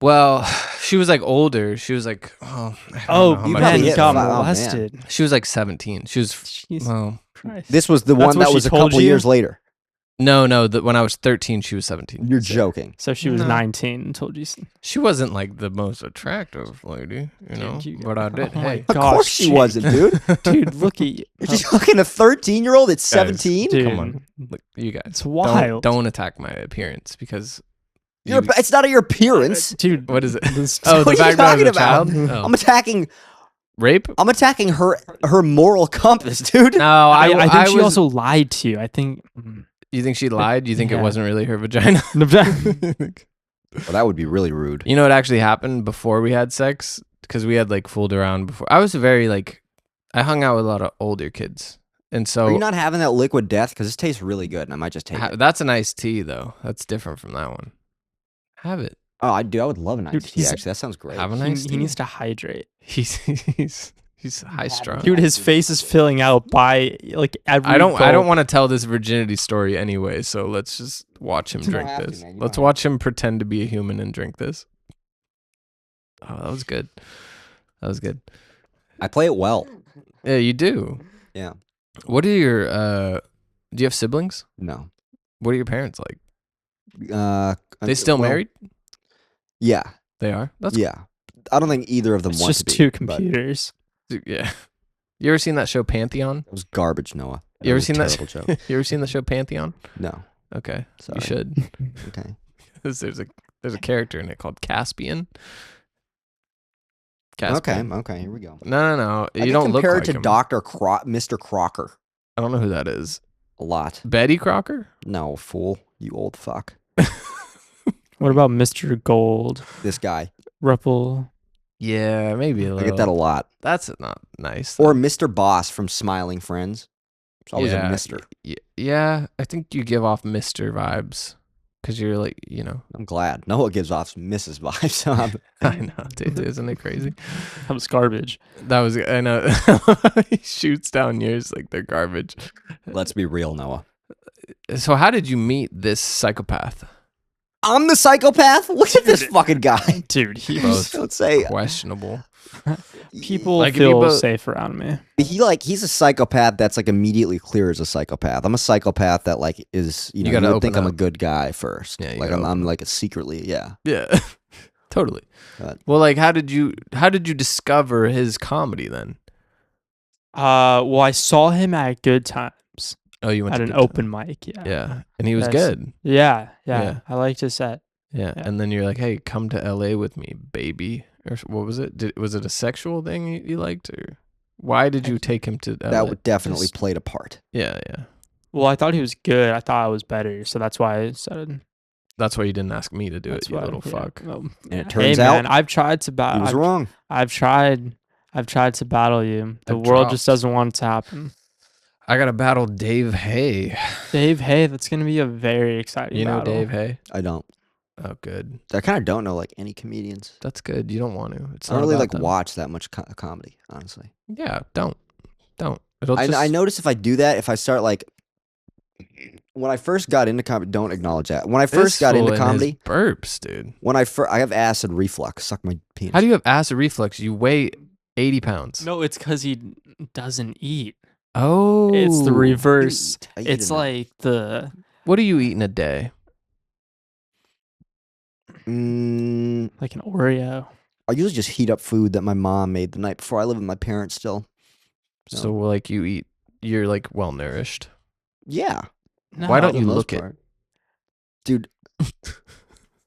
Well, she was like older. She was like, oh, I don't know Oh, how you much man, probably you hit got five. Oh, man. molested. She was like 17. She was Jeez well, Christ. This was the That's one what that she was a told couple you? years later. no. When I was 13, she was 17. You're joking. So she was No. 19 and told you. She wasn't like the most attractive lady, you know. you- But I did. oh my Hey, Of Gosh, course she Jake. wasn't, dude. Dude, look at you. You're fucking a 13-year-old at 17. Dude, come on. Look, you guys. it's wild. Don't attack my appearance because. It's not your appearance. Dude, What is it? this- Oh, What the are you fact that I was a talking child. about? Oh. I'm attacking Rape? her moral compass, dude. No, I think I she was. also lied to you. I think. You think she lied? You think it Yeah. wasn't really her vagina? Well, that would be really rude. You know what actually happened before we had sex? Because we had like fooled around before. I was very like, I hung out with a lot of older kids, and so Are you not having that liquid death? Because this tastes really good, and I might just take it. that's an iced tea though. That's different from that one. Have it. Oh, I do. I would love an Dude, iced tea. he's- Actually, that sounds great. Have a he, nice he tea. needs to hydrate. He's high strung. Dude, his face is filling out by like every. I don't gulp. want to tell this virginity story anyway, so let's just watch him You don't drink have to, this. man. You Let's don't watch him pretend to be a human and drink this. Oh, that was good. That was good. I play it well. Yeah, you do. Yeah. What are your do you have siblings? No. What are your parents like? They They still married? Yeah. They are? That's Yeah. I don't think either of them It's want just to be. two but computers. yeah. You ever seen that show Pantheon? It was garbage, Noah. You ever was a seen that? terrible joke. You ever seen the show Pantheon? No. Okay. Sorry. You should. Okay. 'Cause there's a character in it called Caspian. Okay. Okay. Here we go. No. I You get don't look compared like to him. Mr. Crocker I don't know who that is. a lot. Betty Crocker? No, fool. You old fuck. What about Mr. Gold? This guy. Ripple. Yeah, maybe a I little. get that a lot. That's not nice. Or though. Mr. Boss from Smiling Friends. It's always a Yeah. Mister. Yeah, I think you give off Mr. vibes. because you're like, you know. I'm glad. Noah gives off Mrs. vibes. So I know, dude. Isn't it crazy? That was garbage. That was, I know. He shoots down yours like they're garbage. let's be real, Noah. So how did you meet this psychopath? I'm the psychopath? Look at this fucking guy. Dude, he Both Don't say questionable. people Like, if you feel both- safe around me. he's a psychopath that's like immediately clear as a psychopath. I'm a psychopath that like is you gotta would think open I'm a up. good guy first. Yeah, you like gotta I'm like a secretly, yeah. Yeah, totally. But- Well, like, how did you discover his comedy then? Well, I saw him at Good Times Oh, you went at to an Good Time. open mic. Yeah. Yeah, and he was That's- good. Yeah. Yeah. I liked his set. Yeah. Yeah. And then you're like, hey, come to LA with me, baby. Or what was it? Was it a sexual thing you liked, or why did you take him to LA? That would definitely Just- played a part. Yeah, yeah. Well, I thought he was good. I thought I was better, so that's why I said. That's why you didn't ask me to do That's it, you why, little yeah. fuck. Well, And it hey, turns man, out I've tried to he battle. was wrong. I've tried to battle you. The I've world just dropped. doesn't want it to happen. I gotta battle Dave Hay. Dave, hey, that's gonna be a very exciting. You know battle. Dave Hay? I don't. Oh, good. I kind of don't know like any comedians. That's good. You don't want to. It's I don't not really about like them. watch that much comedy, honestly. Yeah, don't. It'll I just, notice if I do that, if I start like when I first got into comedy, don't acknowledge that. When I first got into comedy, burps, dude. when I have acid reflux, suck my penis. How do you have acid reflux? You weigh 80 pounds. No, it's because he doesn't eat. Oh, It's the reverse. I eat It's enough. like the What do you eat in a day? like an Oreo. I usually just heat up food that my mom made the night before. I live with my parents still. So like you're like well nourished. Yeah. No, Why don't for you the most look it? part. Dude,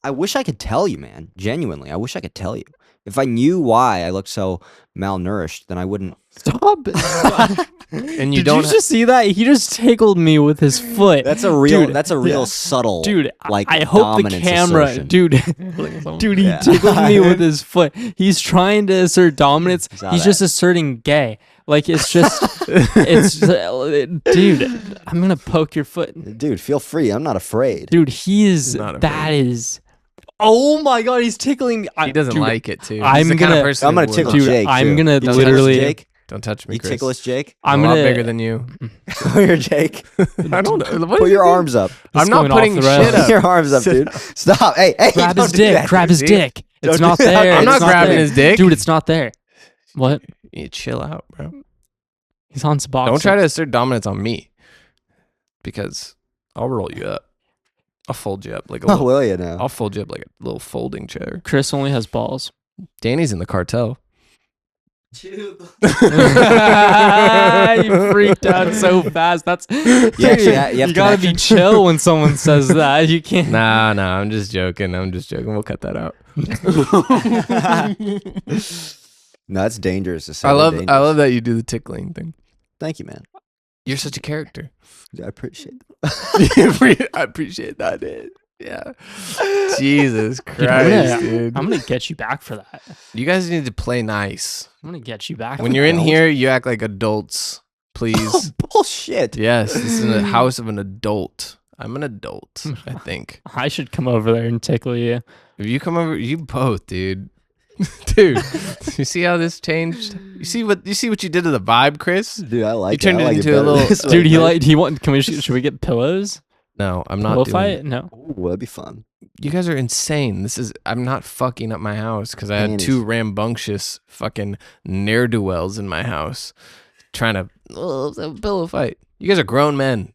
I wish I could tell you, man. Genuinely, I wish I could tell you. If I knew why I looked so malnourished, then I wouldn't. Stop it. And you Did don't you just see that? He just tickled me with his foot. That's a real. Dude, that's a real yeah. subtle. Dude, like I hope the dominance camera, assertion. dude, he Yeah. tickled me with his foot. He's trying to assert dominance. Saw He's that. just asserting gay. Like it's just, dude, I'm gonna poke your foot, Dude, feel free. I'm not afraid. dude. He's Not that afraid. is. Oh my god, he's tickling me. He doesn't Dude, like it too. I'm He's the kind gonna- of person I'm who gonna tickle would- Dude, Jake. I'm too. gonna You tickle literally- Jake. Don't touch me, You Chris. tickle us, Jake. I'm a lot gonna bigger than you. Come here, Jake. I don't know. What Put do your you think? arms up. I'm not going off putting the shit rails. up. Put your arms up, dude. Stop. Hey, grab don't his do dick. that, Grab dude. his dick. Don't It's do not that. there. I'm It's not grabbing there. his dick. Dude, it's not there. What? You chill out, bro. He's on Suboxone. Don't try to assert dominance on me, because I'll roll you up. I'll fold you up like a Oh, little. will you now? I'll fold you up like a little folding chair. Chris only has balls. Danny's in the cartel. You freaked out so fast. That's actually you have gotta be connection? chill when someone says that. You can't. Nah, I'm just joking. We'll cut that out. No, that's dangerous. It's I super love dangerous. that you do the tickling thing. Thank you, man. You're such a character. I appreciate that. I appreciate that, dude. Yeah. Jesus Dude, Christ, dude. I'm gonna get you back for that. You guys need to play nice. I'm gonna get you back. When for you're in that. here, you act like adults, please. Bullshit. Yes, this is a house of an adult. I'm an adult, I think. I should come over there and tickle you. If you come over, you both, dude. Dude, you see how this changed? You see what you did to the vibe, Chris? Dude, I like You turned it. I it like into a better little- this way, Dude, man. he want. Can we? Should we get pillows? No, I'm not Pillow doing fight? No. Ooh, that'd be fun. You guys are insane. I'm not fucking up my house because I had Panties. two rambunctious fucking ne'er-do-wells in my house trying to have a pillow fight. You guys are grown men.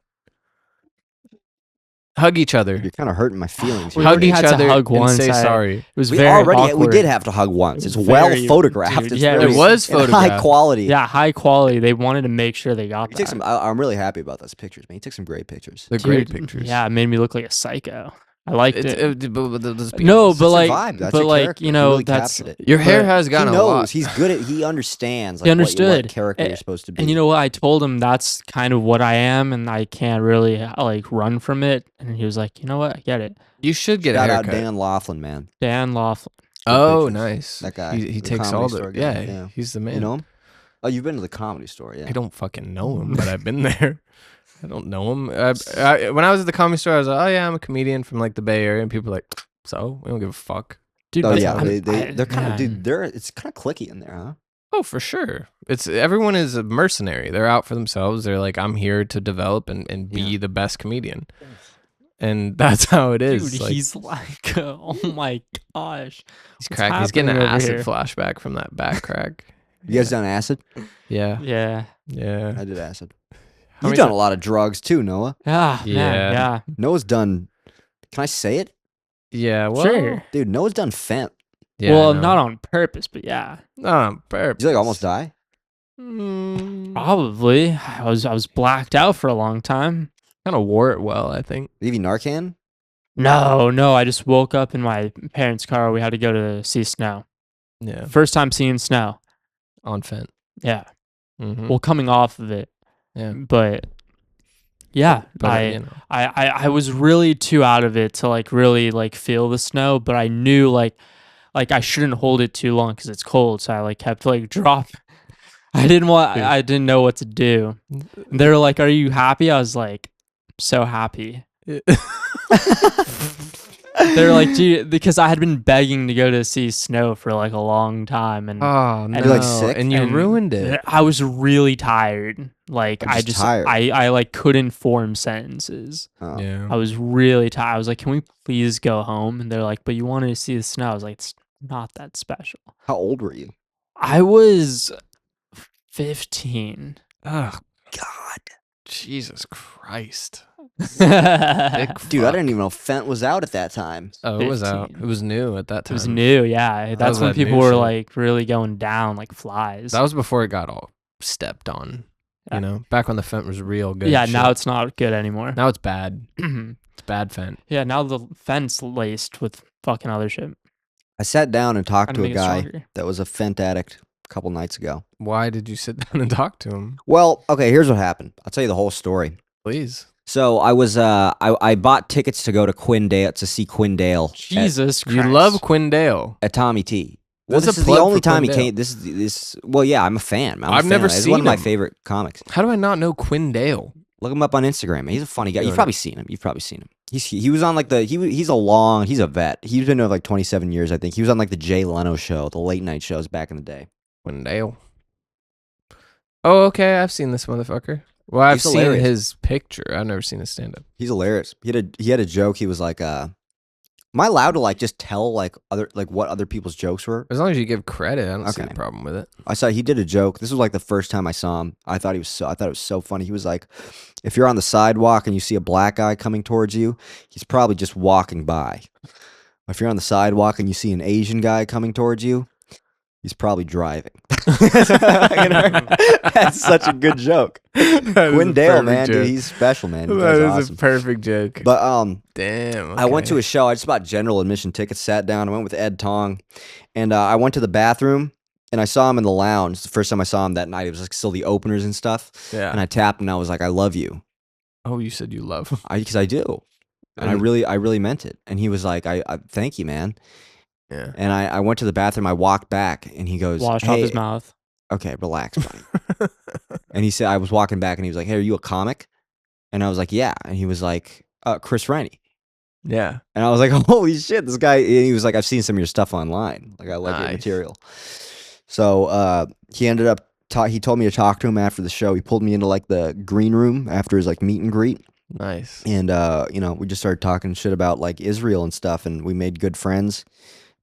Hug each other. You're kind of hurting my feelings. We here. Hug already each had to other hug and once. say I- sorry. It was We very already we awkward. did have to hug once. It's Very- well photographed. dude, It's yeah, very, it was and high photographed. quality. Yeah, high quality. They wanted to make sure they got He that. took some. I'm really happy about those pictures, man. He took some great pictures. They're Dude, great pictures. Yeah, it made me look like a psycho. I liked It's, it. but No, It's but your like, vibe. That's but your like, character. you He know, really that's captured it. your hair but has He gotten a knows. lot. He's good at. He understands. Like, He understood. what character Eh, you're supposed to be. And you know what? I told him that's kind of what I am, and I can't really like run from it. And he was like, you know what? I get it. You should get a Shout out haircut. Dan Laughlin, man. Dan Laughlin. Oh, pictures. nice. That guy, He the takes comedy all store the guy, yeah, yeah. He's the man. You know him? Oh, you've been to the Comedy Store, yeah. I don't fucking know him, but I've been there. I don't know him. When I was at the Comedy Store, I was like, oh yeah, I'm a comedian from like the Bay Area, and people were like, so we don't give a fuck. Dude, Oh but yeah, I'm- they're kind of man. dude. It's kind of clicky in there, huh? Oh, for sure. It's everyone is a mercenary. They're out for themselves. They're like, I'm here to develop and be Yeah. the best comedian. And that's how it is. Dude, like, he's like, oh my gosh. he's what's crack. He's getting an happening over acid here? flashback from that back crack. You guys done acid? Yeah. Yeah. Yeah. I did acid. How You've many done a ti- lot of drugs too, Noah. Yeah. Yeah. Man, yeah. Noah's done. Can I say it, Yeah. Well, Sure. dude? Noah's done fent. Yeah, well, no. not on purpose, but yeah. Not on purpose. Did you like almost die? Probably. I was blacked out for a long time. Kind of wore it well, I think. Did you have Narcan? No. I just woke up in my parents' car. We had to go to see snow. Yeah. First time seeing snow. On Fent. Yeah. Mm-hmm. Well, coming off of it. Yeah. But yeah, But, you know. I was really too out of it to like really like feel the snow, but I knew like I shouldn't hold it too long because it's cold. So I like kept like drop. I didn't know what to do. They were like, "Are you happy?" I was like, "So happy." They were like, "Dude," because I had been begging to go to see snow for like a long time, and Oh no! you're, like, sick? And you and ruined it. I was really tired. Like I'm I just just tired. I like couldn't form sentences. Oh. Yeah. I was really tired. I was like, "Can we please go home?" And they're like, "But you wanted to see the snow." I was like, "It's not that special." How old were you? I was 15. Oh God, Jesus Christ! it Big dude, I fuck. didn't even know Fent was out at that time. Oh, it was out. 15. It was new at that time. was new, yeah. That's was when that people new were shit. like really going down like flies. That was before it got all stepped on. Yeah. You know, back when the Fent was real good. yeah, shit. now it's not good anymore. now it's bad. It's bad Fent. Yeah, now the fence laced with fucking other shit. I sat down and talked Trying to to a make it guy stronger. that was a Fent addict a couple nights ago. Why did you sit down and talk to him? Well, okay, here's what happened. I'll tell you the whole story. Please. So I was I bought tickets to go to Quindale to see Quindale Jesus Christ. You love Quindale. at Tommy T. Well, That's this a is the plug only for time he Quindale. came. This. Well, yeah, I'm a fan. I've never He's one seen of my him. favorite comics. How do I not know Quindale? Look him up on Instagram. He's a funny guy. You've Doing probably seen him. You've probably seen him. He was on like he's a vet. He's been there like 27 years, I think. He was on like the Jay Leno show, the late night shows back in the day. Quindale. Oh, okay. I've seen this motherfucker. Well, I've He's seen hilarious. his picture. I've never seen his stand up. He's hilarious. He had a joke. He was like, "Am I allowed to like just tell like what other people's jokes were?" As long as you give credit, I don't see Okay. the problem with it. I saw he did a joke. This was like the first time I saw him. I thought it was so funny. He was like, if you're on the sidewalk and you see a black guy coming towards you, he's probably just walking by. If you're on the sidewalk and you see an Asian guy coming towards you, he's probably driving. That's such a good joke. Quindale, man, dude, he's special, man. That That is awesome. a perfect joke. But Damn. I went to okay. a show. I just bought general admission tickets, sat down. I went with Ed Tong, and I went to the bathroom, and I saw him in the lounge. The first time I saw him that night, it was like still the openers and stuff. Yeah. And I tapped, and I was like, "I love you," Oh, you said you love. because I do, and I And- really meant it. And he was like, "I thank you, man." Yeah. And I went to the bathroom. I walked back, and he goes, Washed "Hey, off his mouth. okay, relax, buddy." And he said, I was walking back, and he was like, "Hey, are you a comic?" And I was like, "Yeah." And he was like, "Chris Riney." Yeah. And I was like, "Holy shit, this guy!" And he was like, "I've seen some of your stuff online. Like, I like your Nice. material." So he ended up. He told me to talk to him after the show. He pulled me into like the green room after his like meet and greet, Nice. and we just started talking shit about like Israel and stuff, and we made good friends.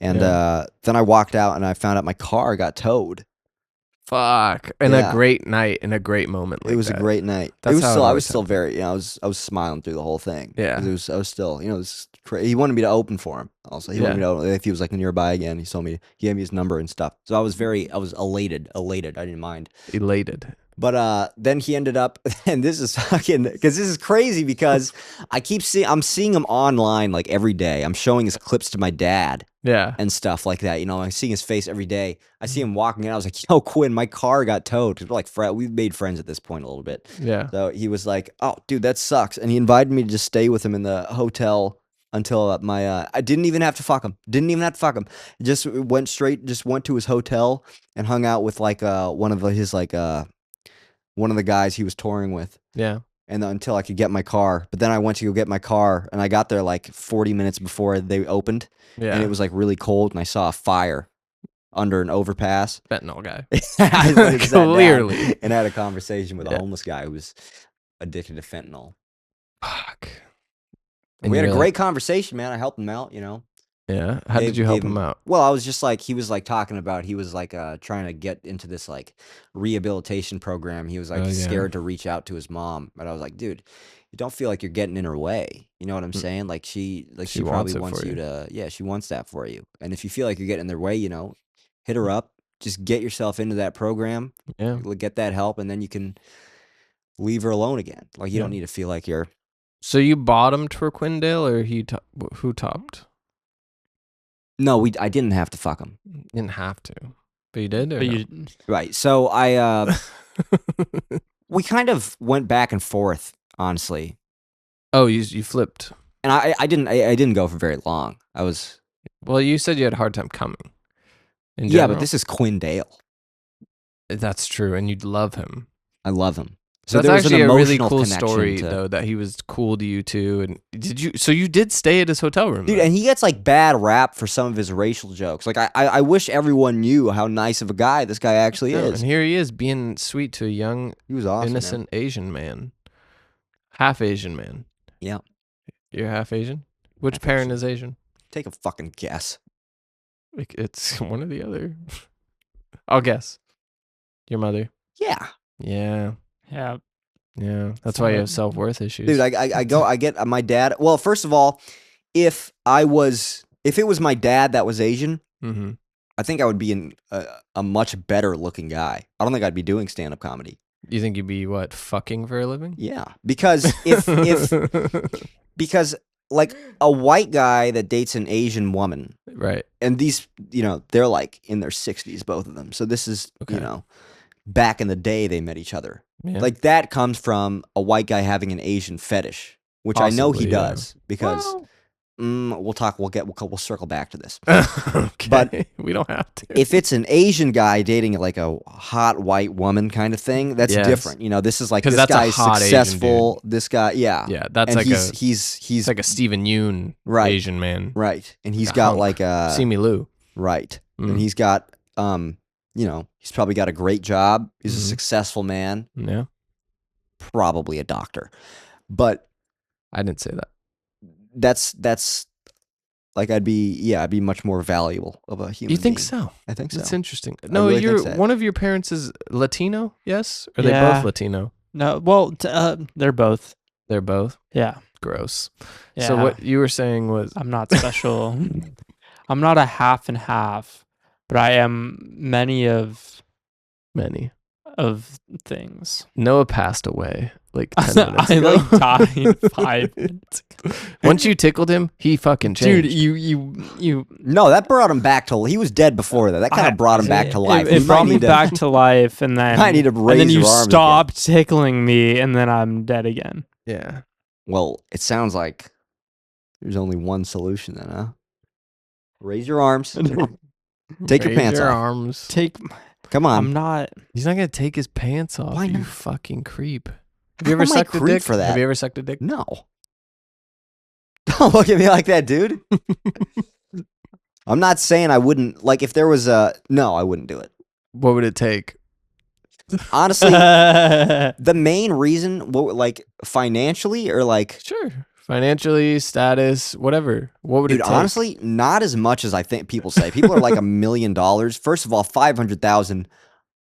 And Yeah. then I walked out, and I found out my car got towed. Fuck. And Yeah. a great night and a great moment. Like It was that. a great night. That's it was how it still. I always was still happens. very. I was smiling through the whole thing. Yeah. 'Cause I was still. This he wanted me to open for him. Also, he wanted me to if he was like nearby again. He told me. He gave me his number and stuff. So I was elated. I didn't mind. Elated. But then he ended up, and this is fucking because this is crazy because I'm seeing him online like every day. I'm showing his clips to my dad Yeah. and stuff like that. I'm seeing his face every day. I see him walking in. I was like, "Yo, Quinn, my car got towed." 'Cause we're like we've made friends at this point a little bit. Yeah. So he was like, "Oh, dude, that sucks," and he invited me to just stay with him in the hotel until I didn't even have to fuck him. Just went to his hotel and hung out with like one of the guys he was touring with. Yeah. And until I could get my car. But then I went to go get my car, and I got there like 40 minutes before they opened. Yeah. And it was like really cold, and I saw a fire under an overpass. Fentanyl guy. I sat down Clearly. and had a conversation with a Yeah. homeless guy who was addicted to fentanyl. Fuck. And we had a you're great conversation, man. I helped him out, you know. Yeah. How did you help him out? Well, I was just like, he was like talking about, he was like trying to get into this like rehabilitation program. He was like Oh, yeah. scared to reach out to his mom. But I was like, dude, you don't feel like you're getting in her way. You know what I'm saying? Like she She probably wants it wants for you you. to, yeah, she wants that for you. And if you feel like you're getting in their way, you know, hit her up, just get yourself into that program, Yeah. get that help, and then you can leave her alone again. Like you Yeah. don't need to feel like you're. So you bottomed for Quindale, or who topped? No, I didn't have to fuck him. You didn't have to, but you did. Or But no? you, Right. So we kind of went back and forth, honestly. Oh, you flipped. And I didn't go for very long. I was Well, you said you had a hard time coming. In yeah, but general. this is Quindale. That's true, and you'd love him. I love him. So So that's there was an actually a really emotional cool connection story, to- though, that he was cool to you too. And so you did stay at his hotel room, Dude, then? and he gets like bad rap for some of his racial jokes. Like I wish everyone knew how nice of a guy this guy actually Yeah, is. and here he is being sweet to a young, He was awesome. man. innocent Asian man, half Asian man. Yeah. You're half Asian. Which Half parent Asian. is Asian? Take a fucking guess. Like, it's one or the other. I'll guess. Your mother. Yeah. Yeah. yeah. Yeah. That's why you have self-worth issues. Dude, I get my dad. Well, first of all, if it was my dad that was Asian, Mm-hmm. I think I would be a much better looking guy. I don't think I'd be doing stand up comedy. You think you'd be what, fucking for a living? Yeah, because because like a white guy that dates an Asian woman, Right. and these, you know, they're like in their 60s, both of them. So this is, Okay. you know, back in the day they met each other. Yeah. Like that comes from a white guy having an Asian fetish, which I know he Possibly, yeah. does because Well, we'll circle back to this. okay. But we don't have to. If it's an Asian guy dating like a hot white woman kind of thing, that's Yes. different. You know, this is like 'Cause this that's a guy's hot Asian successful. This guy, yeah, yeah, that's and like he's like a Steven Yeun Right. Asian man. right, and he's Like a got hunk. like a See me, Lou. right, Mm. and he's got you know, he's probably got a great job. He's a Mhm. successful man, Yeah, probably a doctor, but I didn't say that. that's like I'd be much more valuable of a human. You think being. so? I think so. That's interesting. No, really think so. one of your parents is Latino. Yes, or they Yeah. both Latino? No, well, they're both. They're both Yeah. gross. Yeah. So what you were saying was I'm not special. I'm not a half and half, but I am many of things. Noah passed away like 10 minutes I ago. like died 5 minutes ago. Once you tickled him, he fucking changed. Dude, you No, that brought him back to. He was dead before that. That kind of brought him back to life. It We brought might me need to- back to life, and then might need to and then raise you your arms again. stopped tickling me, and then I'm dead again. Yeah. Well, it sounds like there's only one solution then, huh? Raise your arms. Take your Raise pants your off. arms. Take. Come on. I'm not. He's not gonna take his pants off. Why You not? fucking creep. Have How you ever am I sucked a creep dick? for that? Have you ever sucked a dick? No. Don't look at me like that, dude. I'm not saying I wouldn't. Like, if there was a no, I wouldn't do it. What would it take? Honestly, Dude, the main reason, like financially or like, Sure. Financially, status, whatever. What would it dude, take? honestly, not as much as I think people say. People are like $1 million. First of all, 500,000.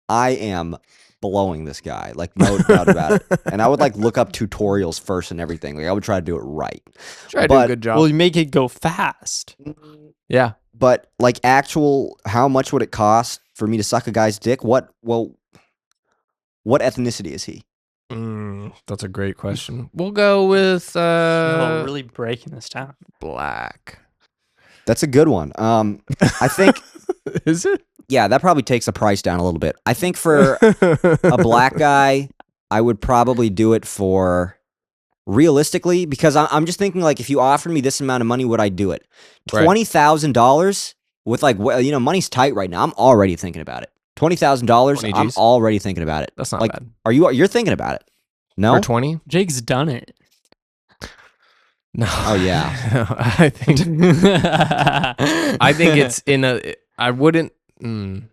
I am blowing this guy, like no doubt about it. And I would like look up tutorials first and everything. Like I would try to do it right. Try to do a but- good job. well, you make it go fast. yeah. But like how much would it cost for me to suck a guy's dick? What ethnicity is he? That's a great question. We'll go with You're really breaking this down. black. That's a good one. I think, Is it? yeah, that probably takes the price down a little bit. I think for a black guy, I would probably do it for realistically, because I'm just thinking like, if you offered me this amount of money, would I do it? Right. $20,000 with like, money's tight right now. I'm already thinking about it. $20,000. 20 I'm Gs? already thinking about it. That's not like, bad. you're thinking about it? No. For 20? Jake's done it. No. Oh, yeah. No, I think it's in a. I wouldn't. 20.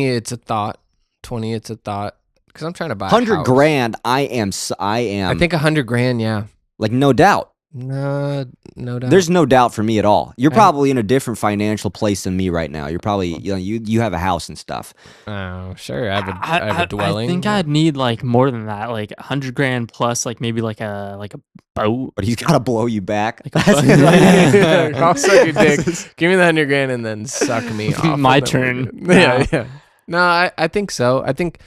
It's a thought. 20. It's a thought. Because I'm trying to buy a 100 house. grand. I am. I think 100 grand. Yeah. like no doubt. No doubt. There's no doubt for me at all. You're I- probably in a different financial place than me right now. You're probably, you have a house and stuff. Oh, sure. I have a dwelling. I think I'd need like more than that, like 100 grand plus, like maybe like a boat. But he's got to blow you back. Like a boat. I'll suck your dick. Give me the 100 grand and then suck me off. My and then turn. we're good. Yeah. No, I think so. I think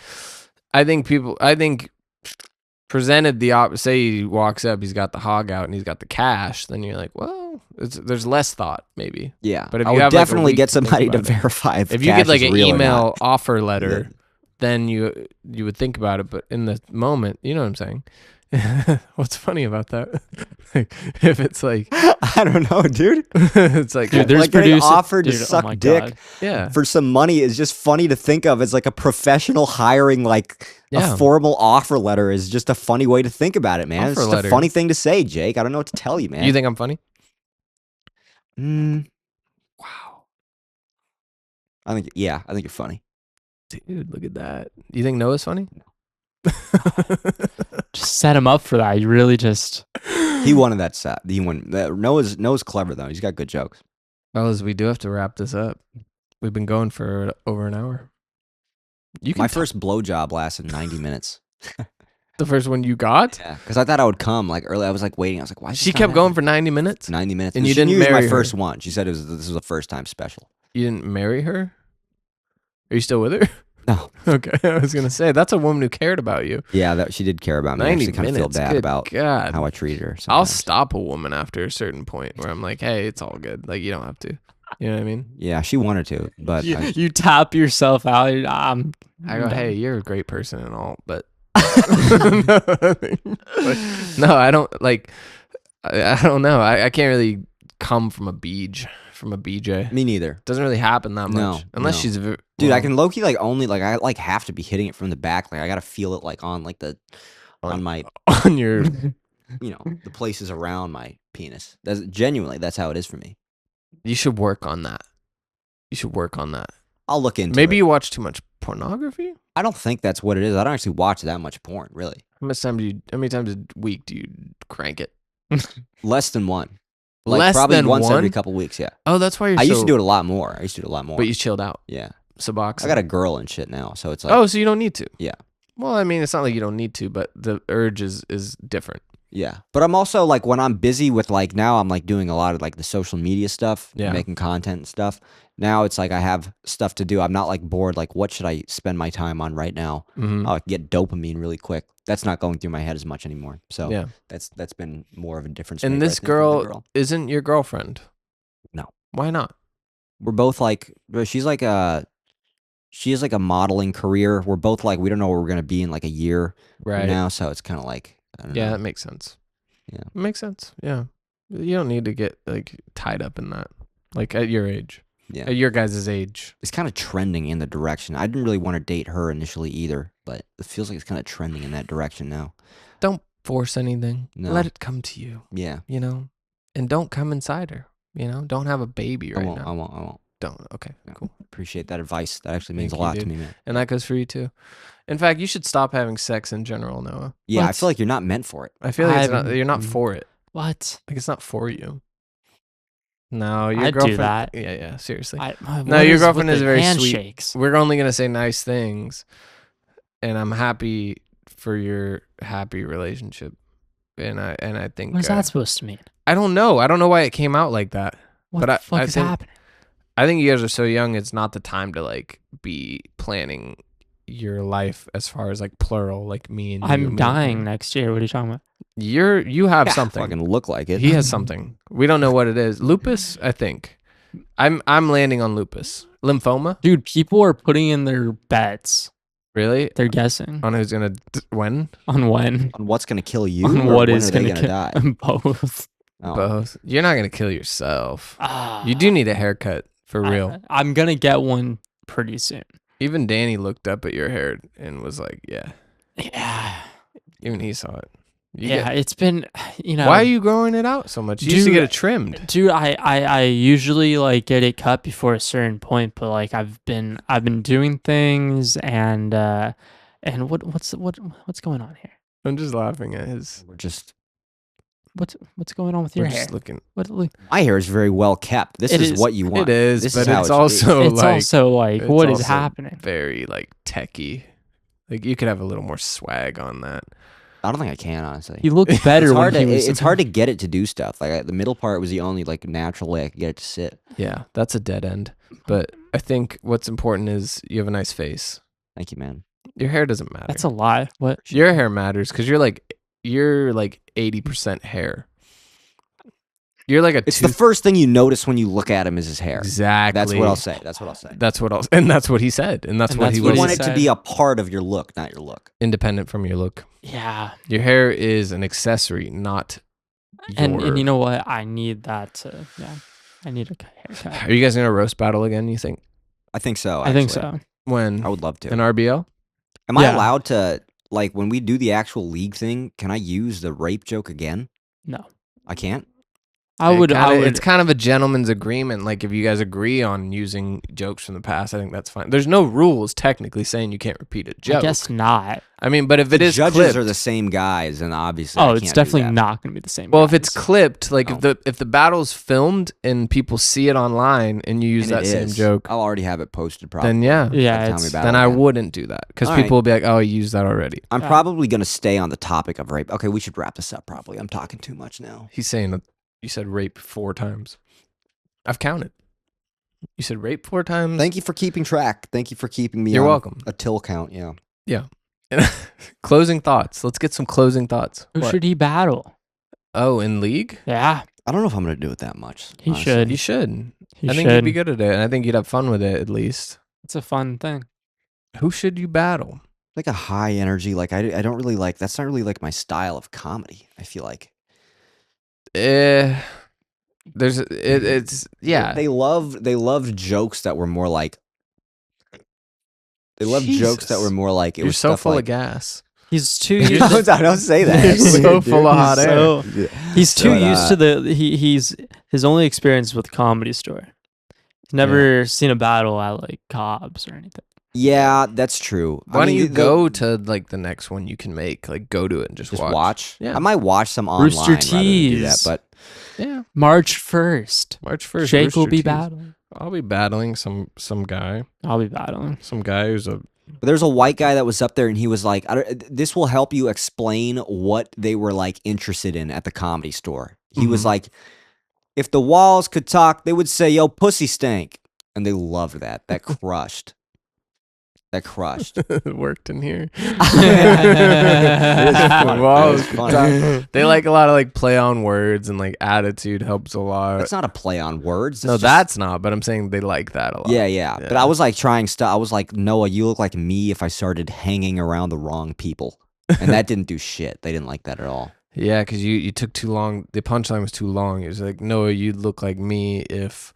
presented the say he walks up, he's got the hog out and he's got the cash, then you're like, well, there's less thought maybe. Yeah. But if I you would have, like, a definitely week get to think somebody to about it. verify if If you cash get like is an real or email not. offer letter, Yeah. then you would think about it. But in the moment, you know what I'm saying? What's funny about that? Like, if it's like, I don't know, dude. it's like, Dude, there's like getting producer- offered to dude, oh suck my dick God. yeah. for some money is just funny to think of as like a professional hiring, like Yeah. a formal offer letter is just a funny way to think about it, man. It's Offer just letter. a funny thing to say, Jake. I don't know what to tell you, man. You think I'm funny? Wow. I think you're funny. Dude, look at that. You think Noah's funny? Just set him up for that. You really just. He wanted that set. He won. Noah's clever though. He's got good jokes. Fellas, we do have to wrap this up. We've been going for over an hour. You can My first blowjob lasted 90 minutes. the first one you got? Yeah, because I thought I would come like early. I was like waiting. I was like, why? Is She this not kept going happening? for 90 minutes? 90 minutes, And She you didn't knew it was marry my her? first one. She said this was a first time special. You didn't marry her? Are you still with her? No. Okay, I was gonna say that's a woman who cared about you. Yeah, she did care about me. I 90 actually kind of feel minutes. bad Good about God. how I treated her. I'll sometimes. stop a woman after a certain point where I'm like, hey, it's all good. Like, you don't have to. You know what I mean? Yeah, she wanted to, but You tap yourself out. I go, hey, you're a great person and all, but no, I don't like. I don't know. I can't really come from a BJ. me neither. Doesn't really happen that much No, unless no. she's Dude, I can low-key like only like I like have to be hitting it from the back. Like I gotta feel it like on like on my on your. the places around my penis. That's how it is for me. You should work on that. I'll look into Maybe it. you watch too much pornography. I don't think that's what it is. I don't actually watch that much porn, really. How many times a week do you crank it? Less than one. Like Less probably than once one? every couple weeks, yeah. Oh, that's why you're. I used to do it a lot more. but you chilled out. Yeah. Suboxone. I got a girl and shit now, so it's like Oh, so you don't need to. Yeah. Well, I mean, it's not like you don't need to, but the urge is different. yeah. But I'm also like when I'm busy with like now I'm like doing a lot of like the social media stuff, Yeah. making content and stuff. Now it's like I have stuff to do. I'm not like bored. Like what should I spend my time on right now? Mm-hmm. I can get dopamine really quick. That's not going through my head as much anymore. So Yeah. that's been more of a difference. And maker, I this think, than the girl isn't your girlfriend. No. Why not? We're both like she has like a modeling career. We're both like we don't know where we're gonna be in like a year Right. now. So it's kind of like I don't Yeah, know. that makes sense. Yeah. It makes sense. Yeah. You don't need to get like tied up in that. Like at your age. Yeah. At your guys' age. It's kind of trending in the direction. I didn't really want to date her initially either, but it feels like it's kind of trending in that direction now. Don't force anything. No. Let it come to you, Yeah. you know? And don't come inside her, you know? Don't have a baby right I won't. now. I won't. Don't. Okay, Yeah. cool. Appreciate that advice. That actually means Thank a you, lot to dude. me, man. And that goes for you too. In fact, you should stop having sex in general, Noah. Yeah, I What? feel like you're not meant for it. I feel like I'm- you're not for it. What? Like it's not for you. No, your I'd do girlfriend. that. Yeah, seriously. No, your girlfriend is very sweet. handshakes? We're only gonna say nice things, and I'm happy for your happy relationship. And I think What is that supposed to mean? I don't know. I don't know why it came out like that. What But the I fuck is think- happening? I think you guys are so young. It's not the time to like be planning your life as far as like plural, like me and you. I'm dying next year. What are you talking about? You have Yeah, something. Fucking look like it. He has something. We don't know what it is. Lupus, I think. I'm landing on lupus. Lymphoma. Dude, people are putting in their bets Really? They're guessing On who's gonna when? on when. On what's gonna kill you? On or what when is are they gonna gonna kill die? both. Oh. Both. You're not gonna kill yourself. Ah, You do need a haircut for real. I'm gonna get one pretty soon. Even Danny looked up at your hair and was like, "Yeah." Yeah. Even he saw it. Yeah, it's been, Why are you growing it out so much? You used to Dude, get it trimmed. Dude, I usually like get it cut before a certain point, but like I've been doing things and what's going on here? I'm just laughing at his. We're just. What's going on with We're your hair? just looking. My hair is very well kept. This It is is. what you want. It is, This but is how it's it should be. also It's like also like it's what is also happening? very like techie. Like you could have a little more swag on that. I don't think I can, honestly. He looked better It's when hard, he was. it's hard to get it to do stuff. Like the middle part was the only like natural way I could get it to sit. Yeah, that's a dead end. But I think what's important is you have a nice face. Thank you, man. Your hair doesn't matter. That's a lie. What? Your hair matters because you're like 80% hair. You're like a It's the first thing you notice when you look at him is his hair. exactly. That's what I'll say. That's what I'll say. And that's what he said, and that's And what that's he what was. You he want it to said. be a part of your look, not your look. Independent from your look. Yeah. Your hair is an accessory, not. And your- you know what? I need that to. Yeah. I need a haircut. Are you guys gonna roast battle again? You think I think so. I think actually. so. when I would love to. an RBL? Am I Yeah. allowed to, like, when we do the actual league thing, can I use the rape joke again? No. I can't? I would. It's kind of a gentleman's agreement. Like if you guys agree on using jokes from the past, I think that's fine. There's no rules technically saying you can't repeat a joke. I guess not. I mean, but if it The is judges clipped, are the same guys, and obviously I Oh, can't it's do definitely that. not going to be the same. well, if it's guys. clipped, like Oh. if the battle's filmed and people see it online and you use And that it same is. joke, I'll already have it posted probably. then yeah, Yeah, By the time we it's- battle then I again. wouldn't do that because All people right. will be like, "Oh, you used that already." I'm Yeah. probably going to stay on the topic of rape. Okay, we should wrap this up probably. I'm talking too much now. He's saying that you said rape 4 times. I've counted. You said rape 4 times. Thank you for keeping track. Thank you for keeping me You're on welcome. a till count, yeah. Closing thoughts. Let's get some closing thoughts. Who What? should he battle? Oh, in league? Yeah, I don't know if I'm going to do it that much. He honestly. should. You should. he I think should. you'd be good at it, and I think you'd have fun with it at least. It's a fun thing. Who should you battle? Like a high energy, like I don't really like, that's not really like my style of comedy, I feel like. It's yeah. They loved jokes that were more like, jokes that Jesus. were more like, it You're was so stuff full like, of gas. He's too You're used. don't, to, don't say that. You're It's so weird, full dude. of hot air. He's too But, used to the. He's his only experience with Comedy Store. He's never seen a battle at like Cobb's or anything. Yeah, that's true. Why don't you the- go to like the next one you can make? Like go to it and just watch. Yeah. I might watch some online Rooster rather than do that, Tees. but Yeah. March 1st. March 1st. Shake will Rooster be Teeth. battling. I'll be battling some guy. I'll be battling. Some guy who's a But there's a white guy that was up there and he was like, this will help you explain what they were like interested in at the Comedy Store. He was Mhm. like, if the walls could talk, they would say, yo, pussy stank. And they loved that. That crushed. That crushed. it worked in here. funny. Wow, It is funny. they like a lot of like play on words and like attitude helps a lot. That's not a play on words. No, That's just- that's not. But I'm saying they like that a lot. Yeah. But I was like trying stuff. I was like, Noah, you look like me if I started hanging around the wrong people. And that didn't do shit. They didn't like that at all. Yeah, because you took too long. The punchline was too long. It was like, Noah, you'd look like me if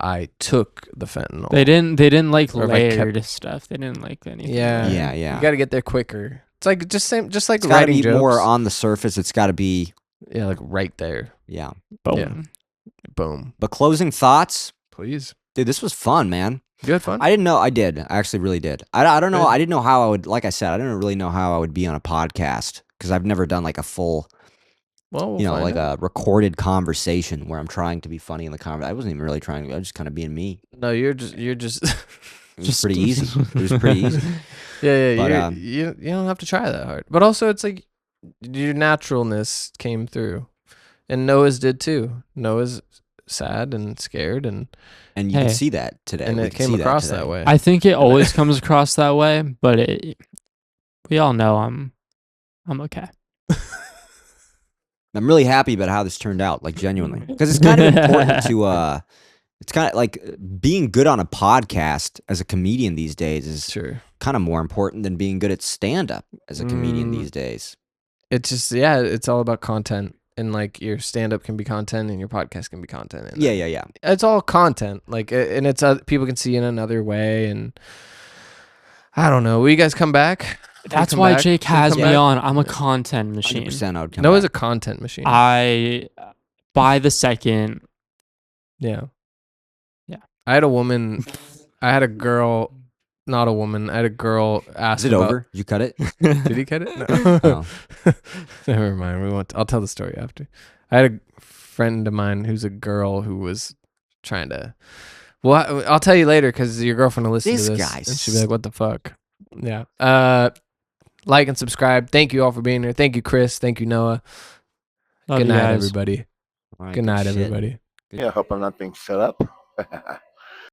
I took the fentanyl. They didn't like Or if I kept- layered stuff. They didn't like anything. Yeah. Yeah. You got to get there quicker. It's like just like It's got to writing be jokes. more on the surface. It's got to be, Yeah, like right there. yeah. Boom. Yeah. Boom. But closing thoughts, Please. dude, this was fun, man. You had fun? I didn't know. I did. I actually really did. I don't know. Good. I didn't know how I would, like I said, I didn't really know how I would be on a podcast because I've never done like a full, Well, we'll you know, find like out. a recorded conversation where I'm trying to be funny in the conversation. I wasn't even really trying to, I was just kind of being me. No, you're just It was pretty easy. It was pretty easy. yeah, But, you don't have to try that hard. But also it's like your naturalness came through. And Noah's did too. Noah's sad and scared and And you Hey. can see that today. and We it can came see across today. that way. I think it always comes across that way, but we all know I'm okay. I'm really happy about how this turned out, like genuinely, because it's kind of important it's kind of like being good on a podcast as a comedian these days is Sure. kind of more important than being good at stand up as a comedian Mm. these days. It's just it's all about content, and like your stand up can be content and your podcast can be content. And Yeah. it's all content, like, and it's people can see in another way. And I don't know, will you guys come back? Will you That's come why back? Jake Will you has come me back? on. I'm a content machine. 100% I would come Noah's a back. content machine. I by the second. Yeah. Yeah. I had a girl, not a woman. I had a girl ask Is it about, over? Did you cut it? Did he cut it? No. Oh. Never mind. I'll tell the story after. I had a friend of mine who's a girl who was trying to. Well, I'll tell you later because your girlfriend will listen This to this, guy and she'll be like, "What the fuck?" Yeah. Like and subscribe. Thank you all for being here. Thank you, Chris. Thank you, Noah. Love Good you night, guys. everybody. All right, Good night, shit. everybody. Yeah, I hope I'm not being set up.